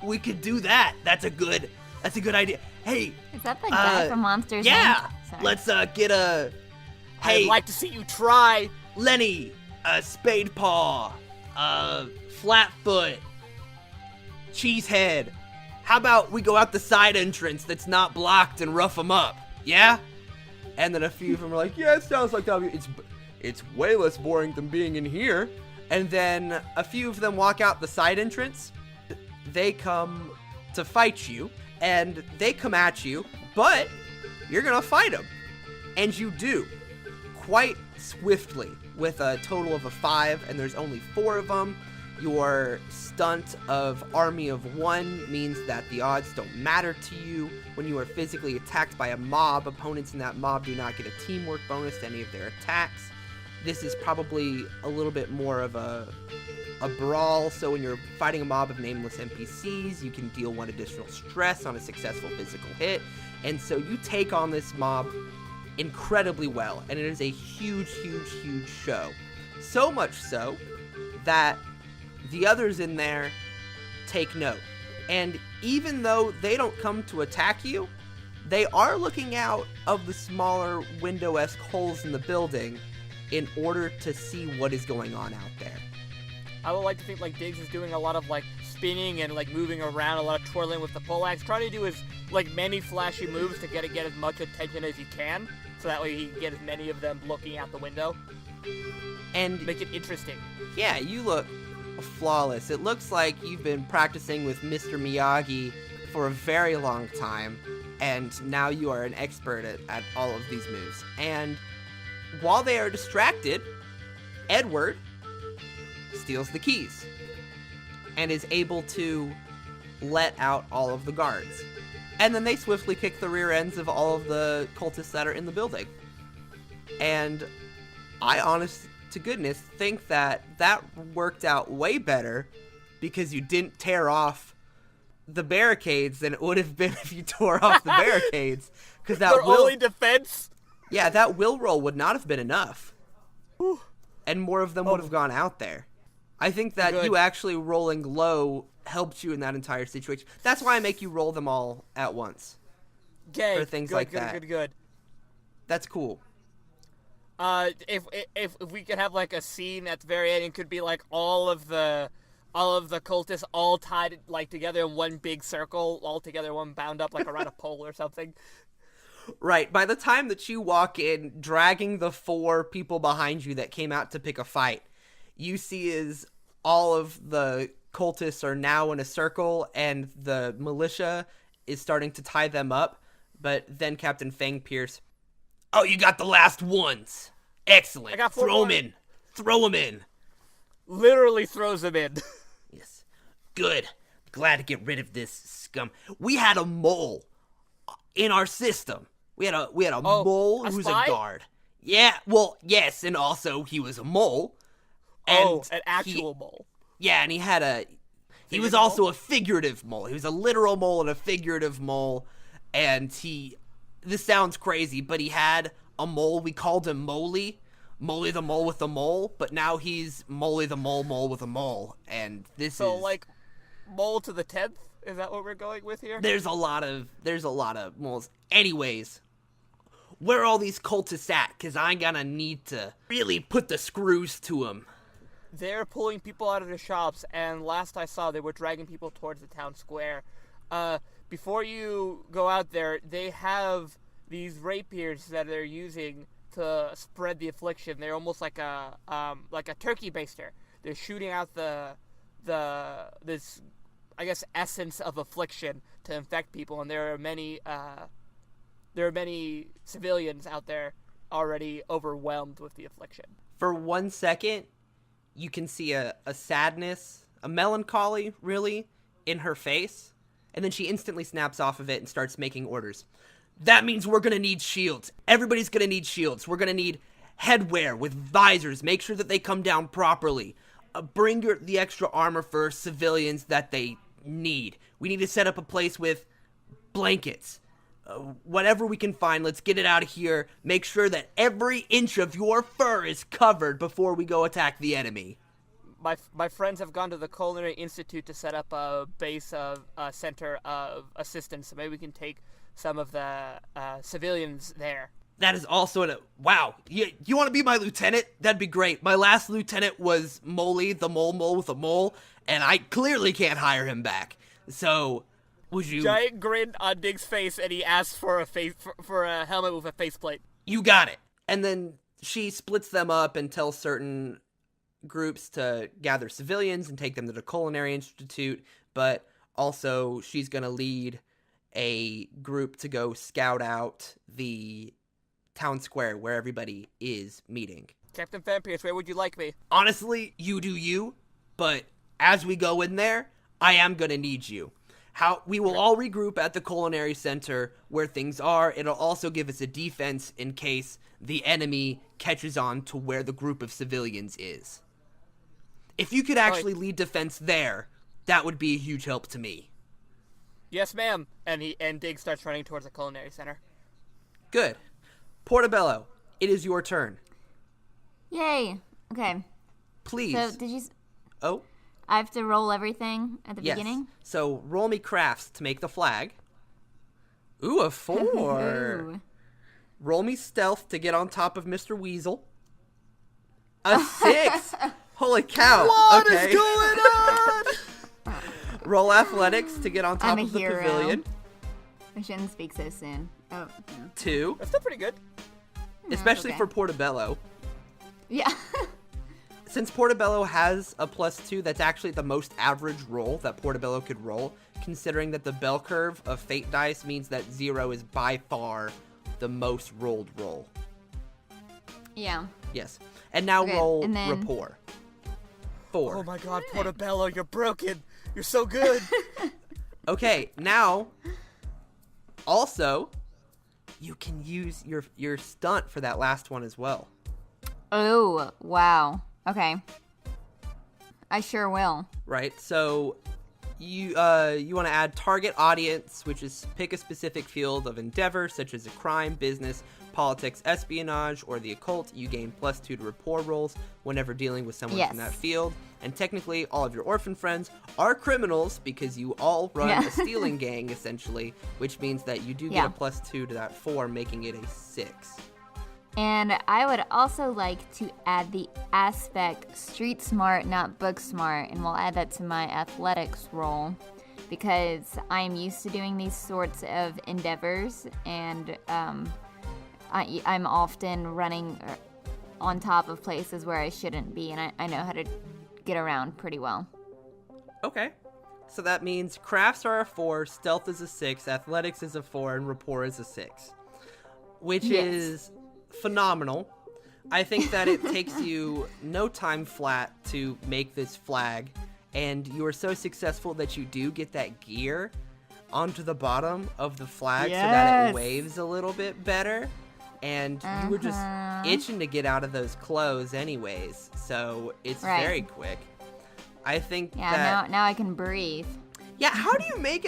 We could do that. That's a good idea. Hey. Is that the guy from Monsters Yeah. Inc? Sorry. Let's get a... Hey. I'd like to see you try. Lenny, Spade Paw, Flatfoot, Cheesehead. How about we go out the side entrance that's not blocked and rough them up? Yeah? And then a few of them are like, yeah, it sounds like that would be... It's way less boring than being in here. And then a few of them walk out the side entrance. They come to fight you, and they come at you, but you're gonna fight them. And you do, quite swiftly, with a total of a 5, and there's only 4 of them. Your stunt of Army of 1 means that the odds don't matter to you. When you are physically attacked by a mob, opponents in that mob do not get a teamwork bonus to any of their attacks. This is probably a little bit more of a brawl, so when you're fighting a mob of nameless NPCs, you can deal 1 additional stress on a successful physical hit, and so you take on this mob incredibly well, and it is a huge show. So much so that the others in there take note, and even though they don't come to attack you, they are looking out of the smaller window-esque holes in the building in order to see what is going on out there. I would like to think like Diggs is doing a lot of like spinning and like moving around, a lot of twirling with the poleaxe, trying to do his like many flashy moves to get as much attention as he can, so that way he can get as many of them looking out the window and make it interesting. Yeah, you look flawless. It looks like you've been practicing with Mr. Miyagi for a very long time, and now you are an expert at all of these moves. And while they are distracted, Edward steals the keys and is able to let out all of the guards. And then they swiftly kick the rear ends of all of the cultists that are in the building. And I, honest to goodness, think that worked out way better because you didn't tear off the barricades than it would have been if you tore off the barricades. Because that only defense? Yeah, that will roll would not have been enough. and more of them would have gone out there. I think that Good. you actually rolling low helped you in that entire situation. That's why I make you roll them all at once. Okay. For things good, like good, that. Good. That's cool. If we could have like a scene at the very end, it could be like all of the cultists all tied like together in one big circle, all together, one bound up like around a pole or something. Right. By the time that you walk in, dragging the 4 people behind you that came out to pick a fight, you see is all of the cultists are now in a circle, and the militia is starting to tie them up. But then Captain Fang Pierce, oh, you got the last ones. Excellent. I got 4 Throw more. them in. Throw them in. Literally throws them in. Yes. Good. Glad to get rid of this scum. We had a mole in our system. We had a mole a who's spy? a guard. Yeah, well, yes, and also he was a mole. And an actual mole. Yeah, and he had he was Figurative also mole? a figurative mole. He was a literal mole and a figurative mole. And this sounds crazy, but he had a mole. We called him Moley. Moley the mole with a mole, but now he's Moley the mole with a mole. And this So is like, mole to the 10th? Is that what we're going with here? there's a lot of moles. Anyways, where are all these cultists at? Because I'm gonna need to really put the screws to them. They're pulling people out of the shops, and last I saw, they were dragging people towards the town square. Before you go out there, they have these rapiers that they're using to spread the affliction. They're almost like a turkey baster. They're shooting out this I guess essence of affliction to infect people, and there are many civilians out there already overwhelmed with the affliction. For 1 second, you can see a sadness, a melancholy, really, in her face, and then she instantly snaps off of it and starts making orders. That means we're gonna need shields. Everybody's gonna need shields. We're gonna need headwear with visors. Make sure that they come down properly. Bring the extra armor for civilians that they need. We need to set up a place with blankets. Whatever we can find, let's get it out of here. Make sure that every inch of your fur is covered before we go attack the enemy. My friends have gone to the Culinary Institute to set up a base of a center of assistance, so maybe we can take some of the civilians there. That is also wow. You want to be my lieutenant? That'd be great. My last lieutenant was Moley, the mole with a mole, and I clearly can't hire him back. So, would you? Giant grin on Dig's face, and he asks for a helmet with a faceplate. You got it. And then she splits them up and tells certain groups to gather civilians and take them to the Culinary Institute, but also she's going to lead a group to go scout out the town square where everybody is meeting. Captain Van Pierce, where would you like me? Honestly, you do you, but as we go in there, I am going to need you. We will all regroup at the Culinary Center where things are. It'll also give us a defense in case the enemy catches on to where the group of civilians is. If you could actually lead defense there, that would be a huge help to me. Yes, ma'am. And Dig starts running towards the Culinary Center. Good. Portobello, it is your turn. Yay. Okay. Please. So did you? Oh. I have to roll everything at the Yes. beginning. So roll me crafts to make the flag. Ooh, a 4. Ooh. Roll me stealth to get on top of Mr. Weasel. A 6. Holy cow. What okay. is going on? Roll athletics to get on top I'm a of the hero. pavilion. I shouldn't speak so soon. Oh. Yeah. 2. That's still pretty good. Especially okay. for Portobello. Yeah. Since Portobello has a +2, that's actually the most average roll that Portobello could roll, considering that the bell curve of fate dice means that 0 is by far the most rolled roll. Yeah. Yes. And now Okay, roll and then- rapport. 4. Oh my god, Portobello, you're broken. You're so good. Okay, now, also, you can use your stunt for that last one as well. Oh, wow. Okay. I sure will. Right? So you want to add target audience, which is pick a specific field of endeavor, such as a crime, business, politics, espionage, or the occult, you gain +2 to rapport rolls whenever dealing with someone from that field. And technically, all of your orphan friends are criminals because you all run a stealing gang, essentially, which means that you do get a +2 to that 4, making it a 6. And I would also like to add the aspect street smart, not book smart, and we'll add that to my athletics roll because I'm used to doing these sorts of endeavors, and I'm often running on top of places where I shouldn't be, and I know how to get around pretty well. Okay. So that means crafts are a 4, stealth is a 6, athletics is a 4, and rapport is a 6, which is phenomenal. I think that it takes you no time flat to make this flag, and you are so successful that you do get that gear onto the bottom of the flag so that it waves a little bit better, and you were just itching to get out of those clothes anyways, so it's very quick. I think that now I can breathe. Yeah, how do you make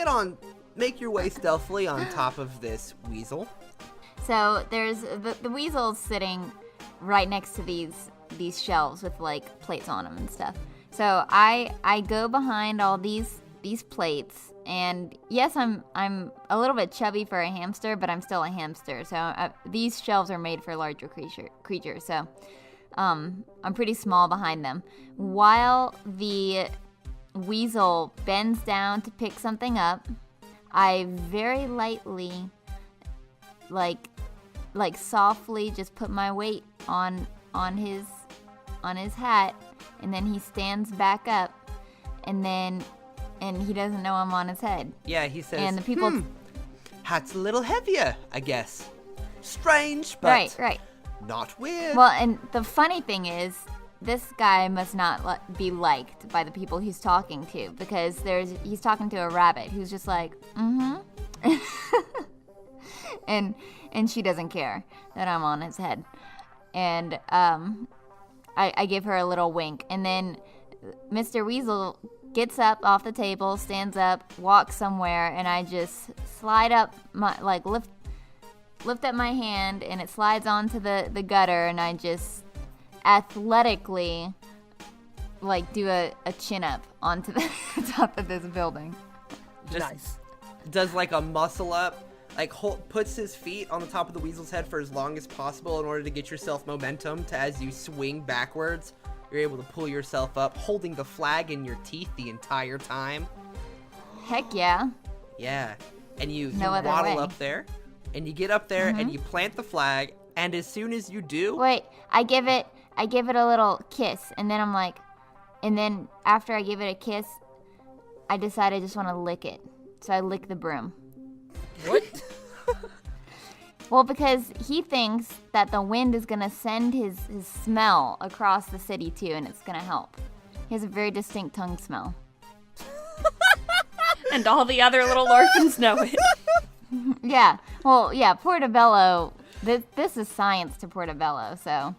your way stealthily on top of this weasel? So there's the weasel's sitting right next to these shelves with like plates on them and stuff. So I go behind all these plates, and yes, I'm a little bit chubby for a hamster, but I'm still a hamster. So these shelves are made for larger creatures. So I'm pretty small behind them. While the weasel bends down to pick something up, I very lightly, like softly, just put my weight on his hat, and then he stands back up, and he doesn't know I'm on his head. Yeah, he says, and the people, hat's a little heavier, I guess. Strange, but right. Not weird. Well, and the funny thing is, this guy must not be liked by the people he's talking to, because he's talking to a rabbit who's just like, and she doesn't care that I'm on his head. And I give her a little wink, and then Mr. Weasel gets up off the table, stands up, walks somewhere, and I just slide up lift up my hand, and it slides onto the gutter, and I just athletically do a chin up onto the top of this building. Just does a muscle up, puts his feet on the top of the weasel's head for as long as possible in order to get yourself momentum to, as you swing backwards, you're able to pull yourself up, holding the flag in your teeth the entire time. Heck yeah. Yeah. And you waddle up there, and you get up there, and you plant the flag, and as soon as you do... Wait, I give it a little kiss, and then after I give it a kiss, I decide I just want to lick it. So I lick the broom. What? Well, because he thinks that the wind is going to send his smell across the city, too, and it's going to help. He has a very distinct tongue smell. And all the other little orphans know it. Yeah. Well, yeah, Portobello, this is science to Portobello, so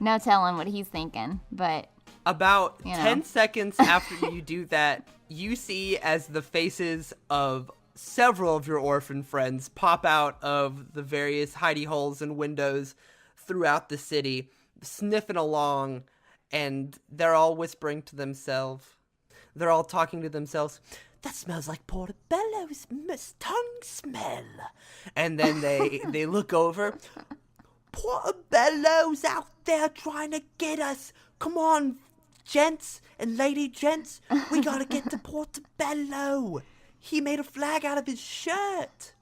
no telling what he's thinking, but... About 10 seconds after you do that, you see as the faces of several of your orphan friends pop out of the various hidey holes and windows throughout the city, sniffing along, and they're all whispering to themselves. They're all talking to themselves. That smells like Portobello's tongue smell. And then they look over. Portobello's out there trying to get us. Come on, gents and lady gents. We gotta get to Portobello. He made a flag out of his shirt.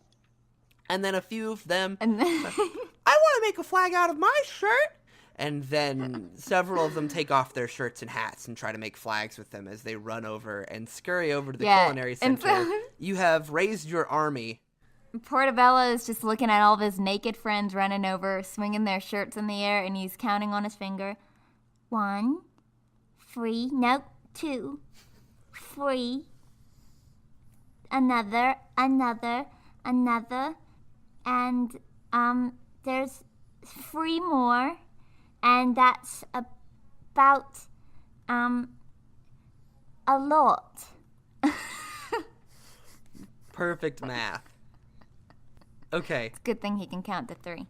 And then a few of them, I want to make a flag out of my shirt. And then several of them take off their shirts and hats and try to make flags with them as they run over and scurry over to the culinary center. You have raised your army. Portobello is just looking at all of his naked friends running over, swinging their shirts in the air, and he's counting on his finger. 1, 3, no, 2, 3. Another, and there's 3 more, and that's about a lot. Perfect math. Okay. It's a good thing he can count to 3.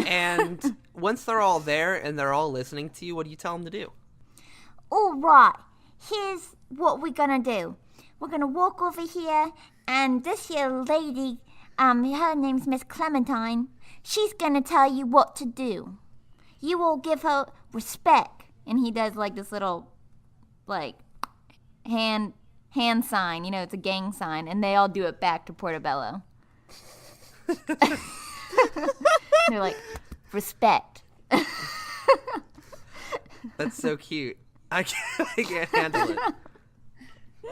And once they're all there and they're all listening to you, what do you tell them to do? All right, here's what we're gonna do. We're gonna walk over here, and this here lady, her name's Miss Clementine. She's gonna tell you what to do. You will give her respect. And he does like this little, like, hand sign. You know, it's a gang sign, and they all do it back to Portobello. They're like, respect. That's so cute. I can't handle it.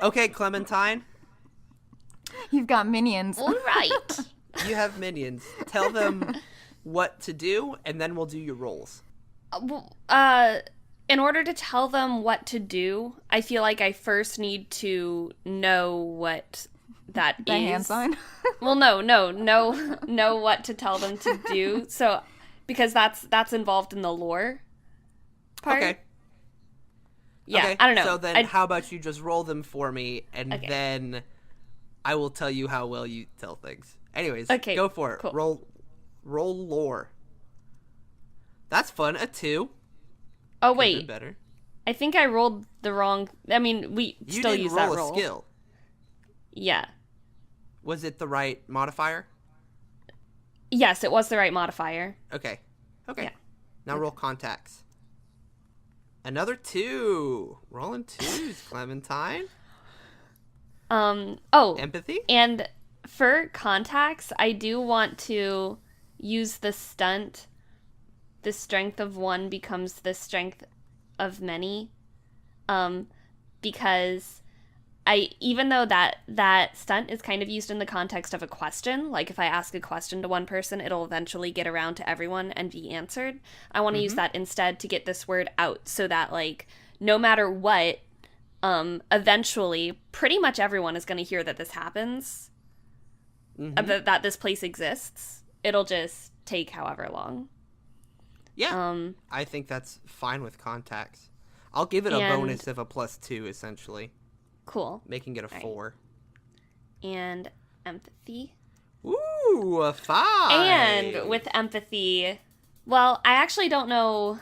Okay, Clementine, You've got minions. All right. you have minions. Tell them what to do, and then we'll do your roles. In order to tell them what to do, I feel like I first need to know what that The is. hand sign. Well, know what to tell them to do. So, because that's involved in the lore part. Okay. Yeah, Okay, I don't know. So then how about you just roll them for me, and then I will tell you how well you tell things. Anyways, Okay, go for it. cool. Roll lore. That's fun. A 2. Oh Could've been wait, better. I think I rolled the wrong. I mean, we You still didn't use roll that a roll. skill. Yeah. Was it the right modifier? Yes, it was the right modifier. Okay. Yeah. Now roll contacts. Another 2. Rolling 2s, Clementine. Oh, Empathy? and for contacts, I do want to use the stunt. The strength of one becomes the strength of many. Because even though that stunt is kind of used in the context of a question, like if I ask a question to one person, it'll eventually get around to everyone and be answered. I want to use that instead to get this word out so that, like, no matter what, eventually pretty much everyone is going to hear that this happens, that this place exists. It'll just take however long. Yeah. I think that's fine with contacts. I'll give it a bonus of a +2, essentially. Cool. Making it a 4. And empathy. Ooh, a 5. And with empathy, well, I actually don't know.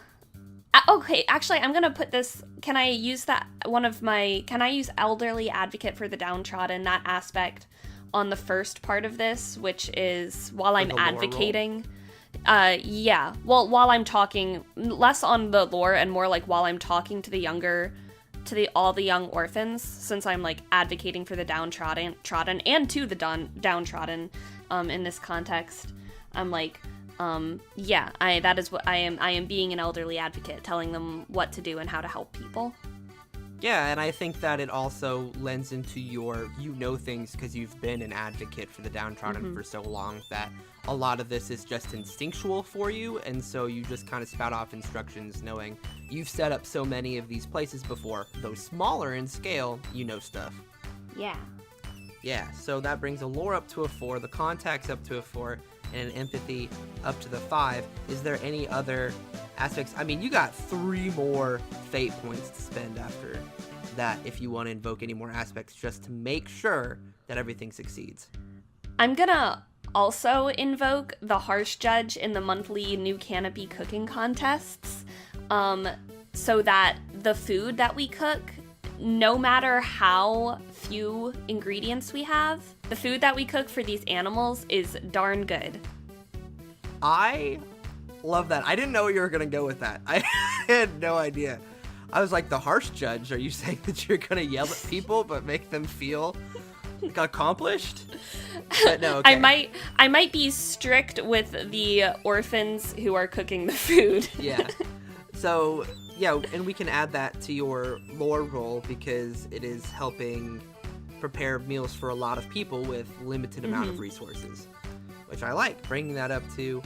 Okay, actually, I'm gonna put this. Can I use that? Can I use elderly advocate for the downtrodden, that aspect, on the first part of this, which is while I'm the lore advocating? Yeah. Well, while I'm talking, less on the lore and more like while I'm talking to all the young orphans, since I'm like advocating for the downtrodden and to the downtrodden, in this context, I'm like, that is what I am. I am being an elderly advocate, telling them what to do and how to help people. Yeah, and I think that it also lends into your things because you've been an advocate for the downtrodden for so long that a lot of this is just instinctual for you, and so you just kind of spout off instructions knowing you've set up so many of these places before, though smaller in scale, stuff. Yeah. Yeah, so that brings a lore up to a 4, the contacts up to a 4, and an empathy up to the 5. Is there any other aspects? I mean, you got 3 more fate points to spend after that if you want to invoke any more aspects just to make sure that everything succeeds. I'm gonna also invoke the harsh judge in the monthly New Canopy cooking contests, so that the food that we cook, no matter how few ingredients we have, the food that we cook for these animals is darn good. I love that. I didn't know you were going to go with that. I had no idea. I was like, the harsh judge, are you saying that you're going to yell at people but make them feel accomplished? But no, okay. I might be strict with the orphans who are cooking the food. Yeah. So, yeah, and we can add that to your lore roll because it is helping prepare meals for a lot of people with limited amount of resources, which I like. Bringing that up to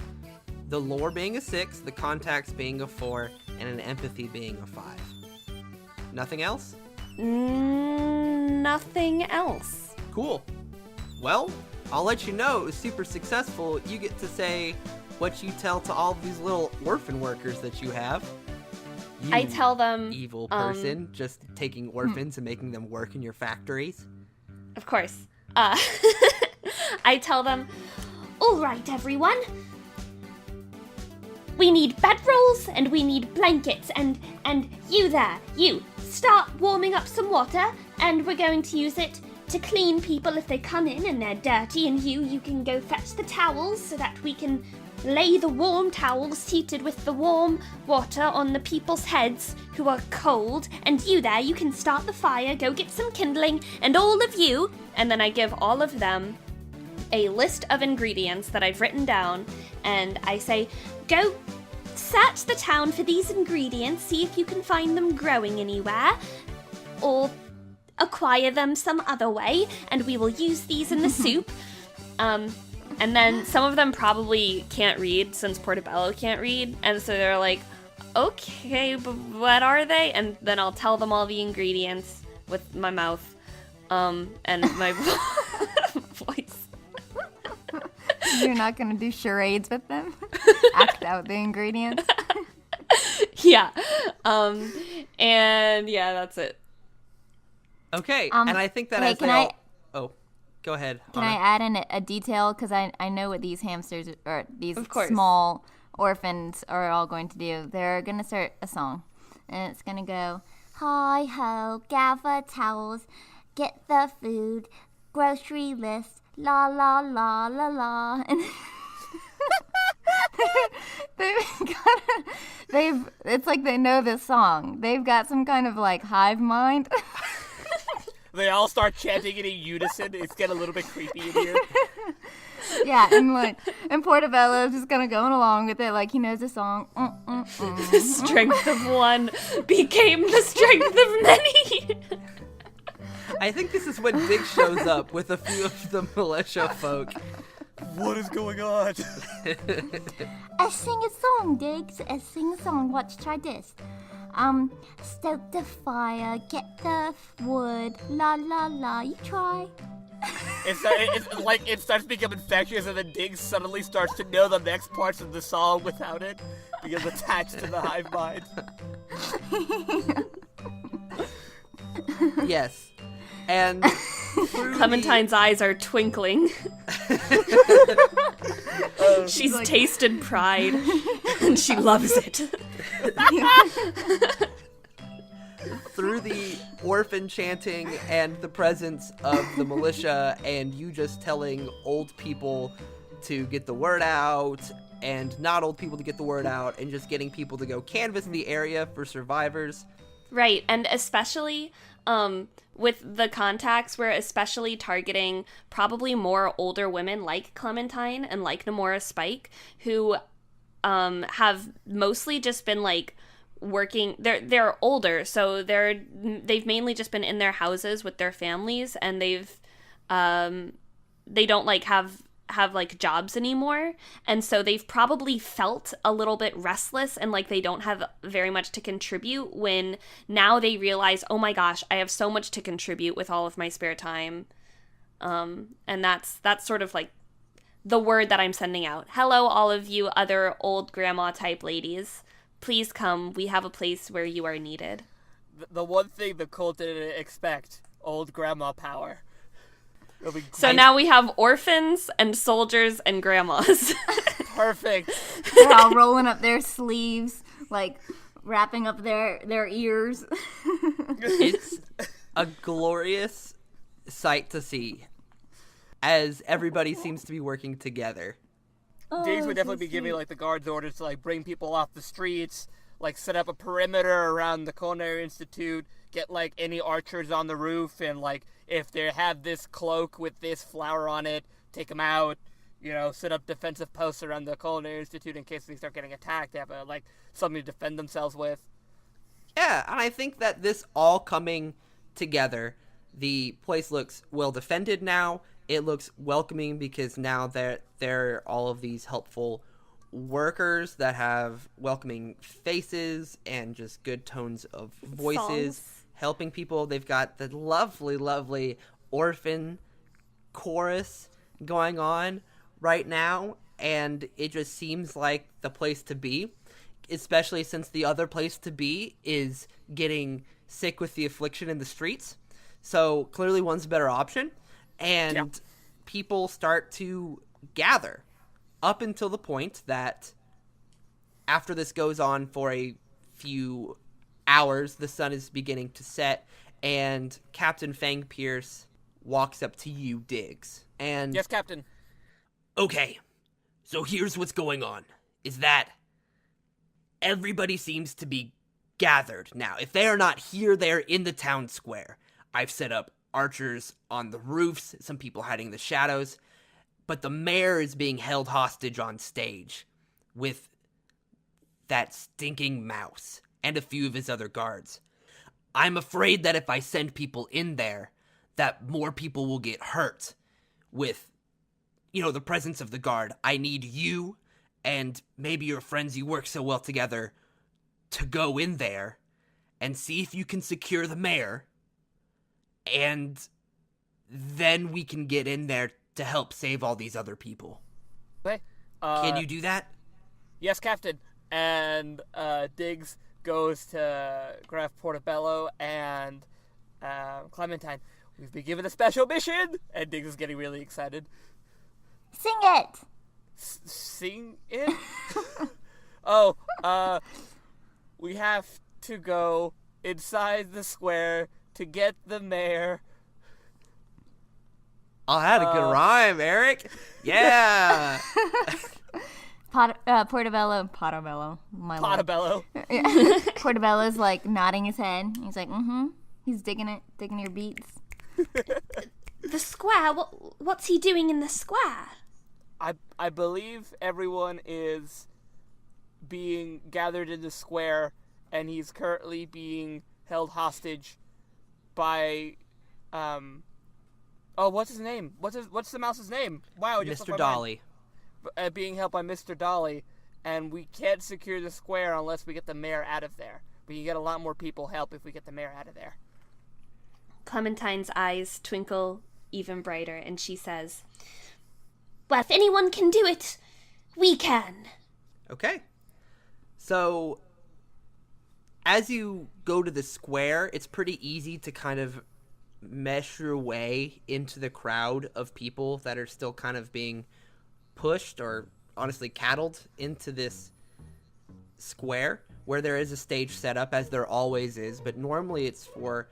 the lore being a 6, the contacts being a 4, and an empathy being a 5. Nothing else? Nothing else. Cool. Well, I'll let you know it was super successful. You get to say what you tell to all of these little orphan workers that you have. You I tell them, evil person, just taking orphans and making them work in your factories. Of course. I tell them, all right, everyone. we need bedrolls and we need blankets, and you there, you, start warming up some water, and we're going to use it to clean people if they come in and they're dirty, and you can go fetch the towels so that we can lay the warm towels heated with the warm water on the people's heads who are cold, and you there, you can start the fire, go get some kindling, and all of you, and then I give all of them a list of ingredients that I've written down, and I say, go search the town for these ingredients, see if you can find them growing anywhere, or acquire them some other way, and we will use these in the soup. And then some of them probably can't read, since Portobello can't read, and so they're like, okay, but what are they? And then I'll tell them all the ingredients with my mouth, and my voice. You're not gonna do charades with them? Act out the ingredients? Yeah. And yeah, that's it. Okay, and I think that hey, as they all... Oh, go ahead. Can I add in a detail? Because I know what these hamsters, or these Of course. small orphans are all going to do. They're going to start a song. And it's going to go, hi-ho, gather towels, get the food, grocery list, la la la la la. And it's like they know this song. They've got some kind of like hive mind. They all start chanting it in unison. It's getting a little bit creepy in here. Yeah, and Portobello's just kind of going along with it like he knows the song. The strength of one became the strength of many. I think this is when Big shows up with a few of the militia folk. What is going on? I sing a song, Diggs. I sing a song. Watch, try this. Stoke the fire, get the wood, la la la. You try. It's like it starts to become infectious, and then Diggs suddenly starts to know the next parts of the song without it, because attached to the hive mind. Yes. And Clementine's eyes are twinkling. She's tasted pride, and she loves it. through the orphan chanting and the presence of the militia and you just telling old people to get the word out and not old people to get the word out and just getting people to go canvass the area for survivors. Right, and especially with the contacts, we're especially targeting probably more older women like Clementine and like Namora Spike, who have mostly just been like working. They're older, so they've mainly just been in their houses with their families, and they don't like have like jobs anymore, and so they've probably felt a little bit restless and like they don't have very much to contribute, when now they realize, oh my gosh, I have so much to contribute with all of my spare time. And that's sort of like the word that I'm sending out. Hello, all of you other old grandma type ladies, please come, we have a place where you are needed. The one thing the cult didn't expect: old grandma power. So now we have orphans and soldiers and grandmas. Perfect. They're all rolling up their sleeves, like wrapping up their ears. It's a glorious sight to see as everybody seems to be working together. Jaimes would definitely be giving like the guards orders to like bring people off the streets, like set up a perimeter around the Culinary Institute, get like any archers on the roof, and like if they have this cloak with this flower on it, take them out. You know, set up defensive posts around the Culinary Institute in case they start getting attacked. They have like something to defend themselves with. Yeah, and I think that this all coming together, the place looks well defended now. It looks welcoming because now there are all of these helpful workers that have welcoming faces and just good tones of voices, Songs. helping people. They've got the lovely, lovely orphan chorus going on right now, and it just seems like the place to be, especially since the other place to be is getting sick with the affliction in the streets. So clearly one's a better option, and people start to gather up until the point that after this goes on for a few hours, the sun is beginning to set, and Captain Fang Pierce walks up to you, Diggs. And Yes, Captain. okay, so here's what's going on, is that everybody seems to be gathered now. If they are not here, they're in the town square. I've set up archers on the roofs, some people hiding in the shadows, but the mayor is being held hostage on stage with that stinking mouse and a few of his other guards. I'm afraid that if I send people in there, that more people will get hurt with, the presence of the guard. I need you and maybe your friends you work so well together to go in there and see if you can secure the mayor, and then we can get in there to help save all these other people. Okay. Can you do that? Yes, Captain. And Diggs goes to grab Portobello and Clementine. We've been given a special mission! And Diggs is getting really excited. Sing it. Sing it? We have to go inside the square to get the mayor. I had a good rhyme, Eric. Yeah. Portobello. My lord. Portobello. Portobello's like nodding his head. He's like, He's digging your beats. The square? What's he doing in the square? I believe everyone is being gathered in the square, and he's currently being held hostage by, what's his name? What's the mouse's name? Wow, Mr. Dolly. Being held by Mr. Dolly, and we can't secure the square unless we get the mayor out of there. We can get a lot more people help if we get the mayor out of there. Clementine's eyes twinkle even brighter, and she says, well, if anyone can do it, we can. Okay. So, as you go to the square, it's pretty easy to kind of mesh your way into the crowd of people that are still kind of being pushed or honestly cattled into this square, where there is a stage set up, as there always is, but normally it's for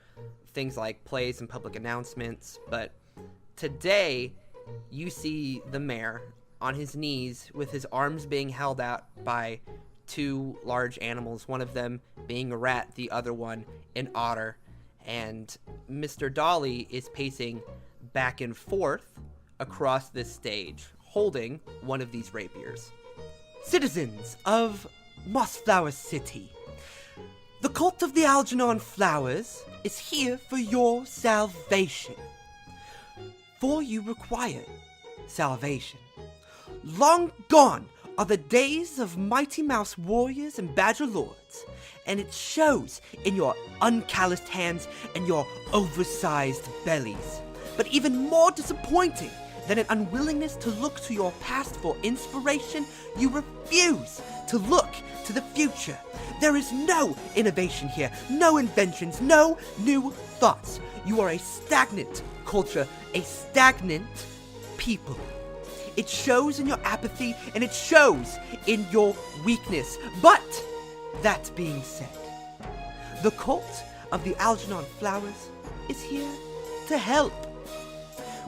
things like plays and public announcements. But today you see the mayor on his knees with his arms being held out by two large animals, one of them being a rat, the other one an otter, and Mr. Dolly is pacing back and forth across this stage, holding one of these rapiers. Citizens of Mossflower City, the cult of the Algernon Flowers is here for your salvation. For you require salvation. Long gone are the days of Mighty Mouse warriors and badger lords, and it shows in your uncalloused hands and your oversized bellies. But even more disappointing than an unwillingness to look to your past for inspiration, you refuse to look to the future. There is no innovation here, no inventions, no new thoughts. You are a stagnant culture, a stagnant people. It shows in your apathy, and it shows in your weakness. But, that being said, the cult of the Algernon Flowers is here to help.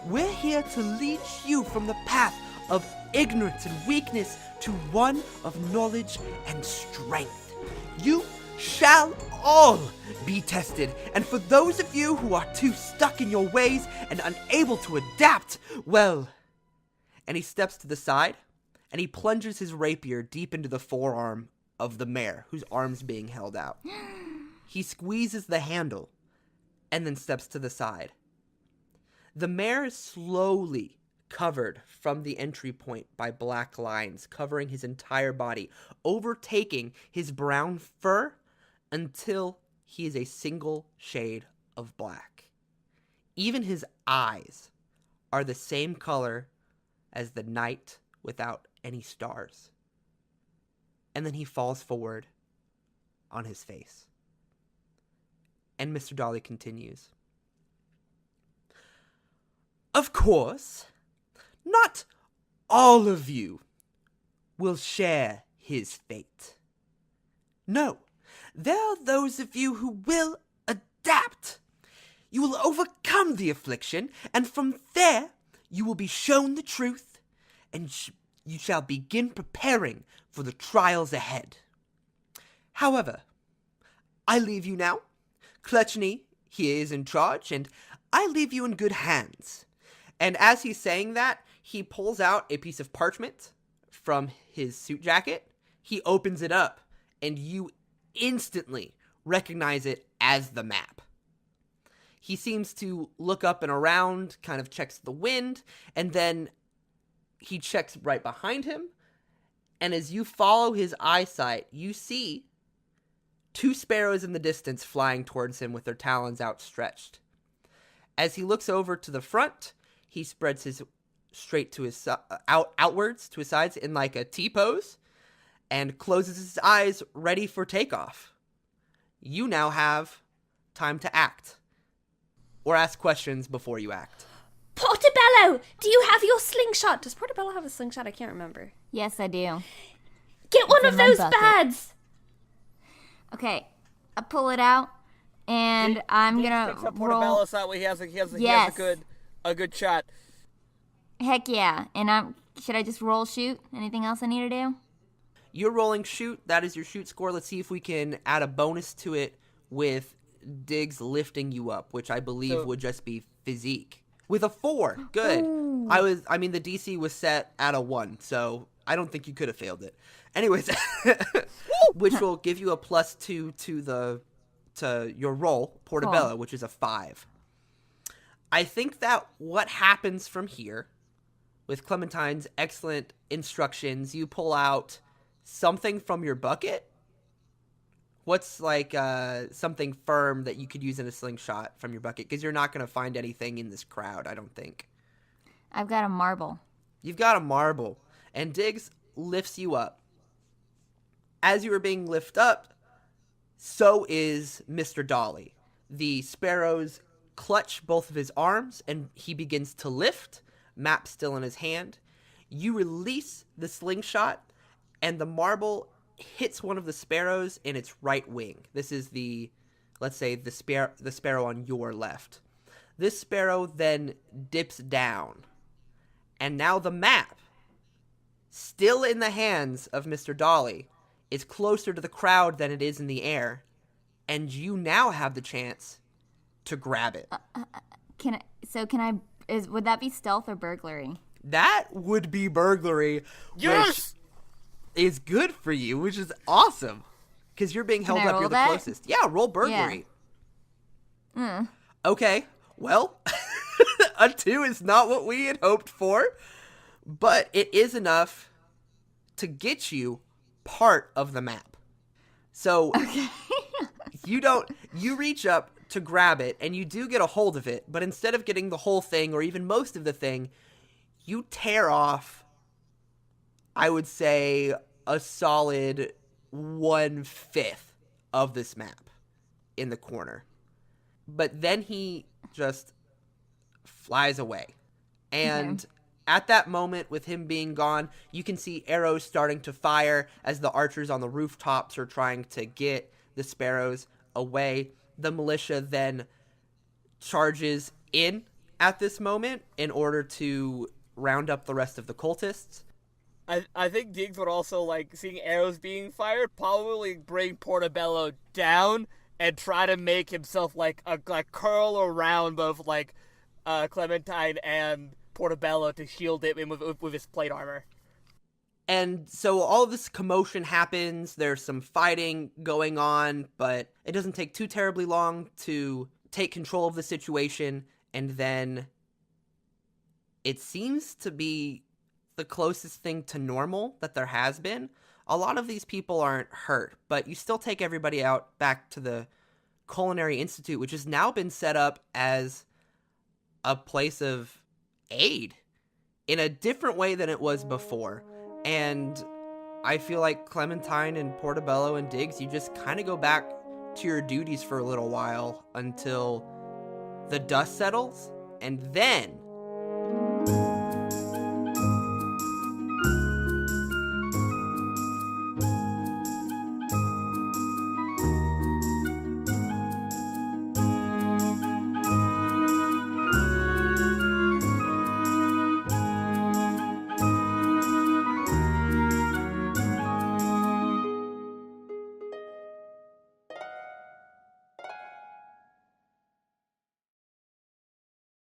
We're here to lead you from the path of ignorance and weakness to one of knowledge and strength. You shall all be tested, and for those of you who are too stuck in your ways and unable to adapt, well... And he steps to the side, and he plunges his rapier deep into the forearm of the mayor, whose arm's being held out. He squeezes the handle, and then steps to the side. The mayor is slowly covered from the entry point by black lines, covering his entire body, overtaking his brown fur until he is a single shade of black. Even his eyes are the same color as the night without any stars. And then he falls forward on his face. And Mr. Dolly continues. Of course, not all of you will share his fate. No, there are those of you who will adapt. You will overcome the affliction, and from there you will be shown the truth, and you shall begin preparing for the trials ahead. However, I leave you now. Clutchny, he is in charge, and I leave you in good hands. And as he's saying that, he pulls out a piece of parchment from his suit jacket. He opens it up, and you instantly recognize it as the map. He seems to look up and around, kind of checks the wind, and then he checks right behind him. And as you follow his eyesight, you see 2 sparrows in the distance flying towards him with their talons outstretched. As he looks over to the front, he spreads his straight to his outwards to his sides in like a T pose and closes his eyes ready for takeoff. You now have time to act. Or ask questions before you act. Portobello, do you have your slingshot? Does Portobello have a slingshot? I can't remember. Yes, I do. Get one It's of in my those bucket. bags. Okay, I pull it out, and I'm gonna Picks up roll. Portobello, so that way he has Yes. a good shot. Heck yeah! And should I just roll shoot? Anything else I need to do? You're rolling shoot. That is your shoot score. Let's see if we can add a bonus to it with Diggs lifting you up, which I believe would just be physique. With a 4. Good. Ooh. The DC was set at a 1, so I don't think you could have failed it. Anyways, which will give you a +2 to your roll, Portobello, which is a 5. I think that what happens from here, with Clementine's excellent instructions, you pull out something from your bucket. What's like something firm that you could use in a slingshot from your bucket? Because you're not going to find anything in this crowd, I don't think. I've got a marble. You've got a marble. And Diggs lifts you up. As you are being lifted up, so is Mr. Dolly. The sparrows clutch both of his arms, and he begins to lift, map still in his hand. You release the slingshot, and the marble hits one of the sparrows in its right wing. This is the sparrow on your left. This sparrow then dips down. And now the map, still in the hands of Mr. Dolly, is closer to the crowd than it is in the air. And you now have the chance to grab it. Would that be stealth or burglary? That would be burglary. Yes! Which is good for you, which is awesome. Because you're being held Can I up, roll you're the that? closest. Yeah, roll burglary. Yeah. Okay, well, a 2 is not what we had hoped for, but it is enough to get you part of the map. So, you reach up to grab it, and you do get a hold of it, but instead of getting the whole thing, or even most of the thing, you tear off, I would say, a solid 1/5 of this map in the corner. But then he just flies away. And at that moment, with him being gone, you can see arrows starting to fire as the archers on the rooftops are trying to get the sparrows away. The militia then charges in at this moment in order to round up the rest of the cultists. I think Diggs would also, like, seeing arrows being fired, probably bring Portobello down and try to make himself, like curl around both, like, Clementine and Portobello to shield it with his plate armor. And so all of this commotion happens. There's some fighting going on, but it doesn't take too terribly long to take control of the situation. And then it seems to be the closest thing to normal that there has been. A lot of these people aren't hurt, but you still take everybody out back to the Culinary Institute, which has now been set up as a place of aid in a different way than it was before. And I feel like Clementine and Portobello and Diggs, you just kind of go back to your duties for a little while until the dust settles, and then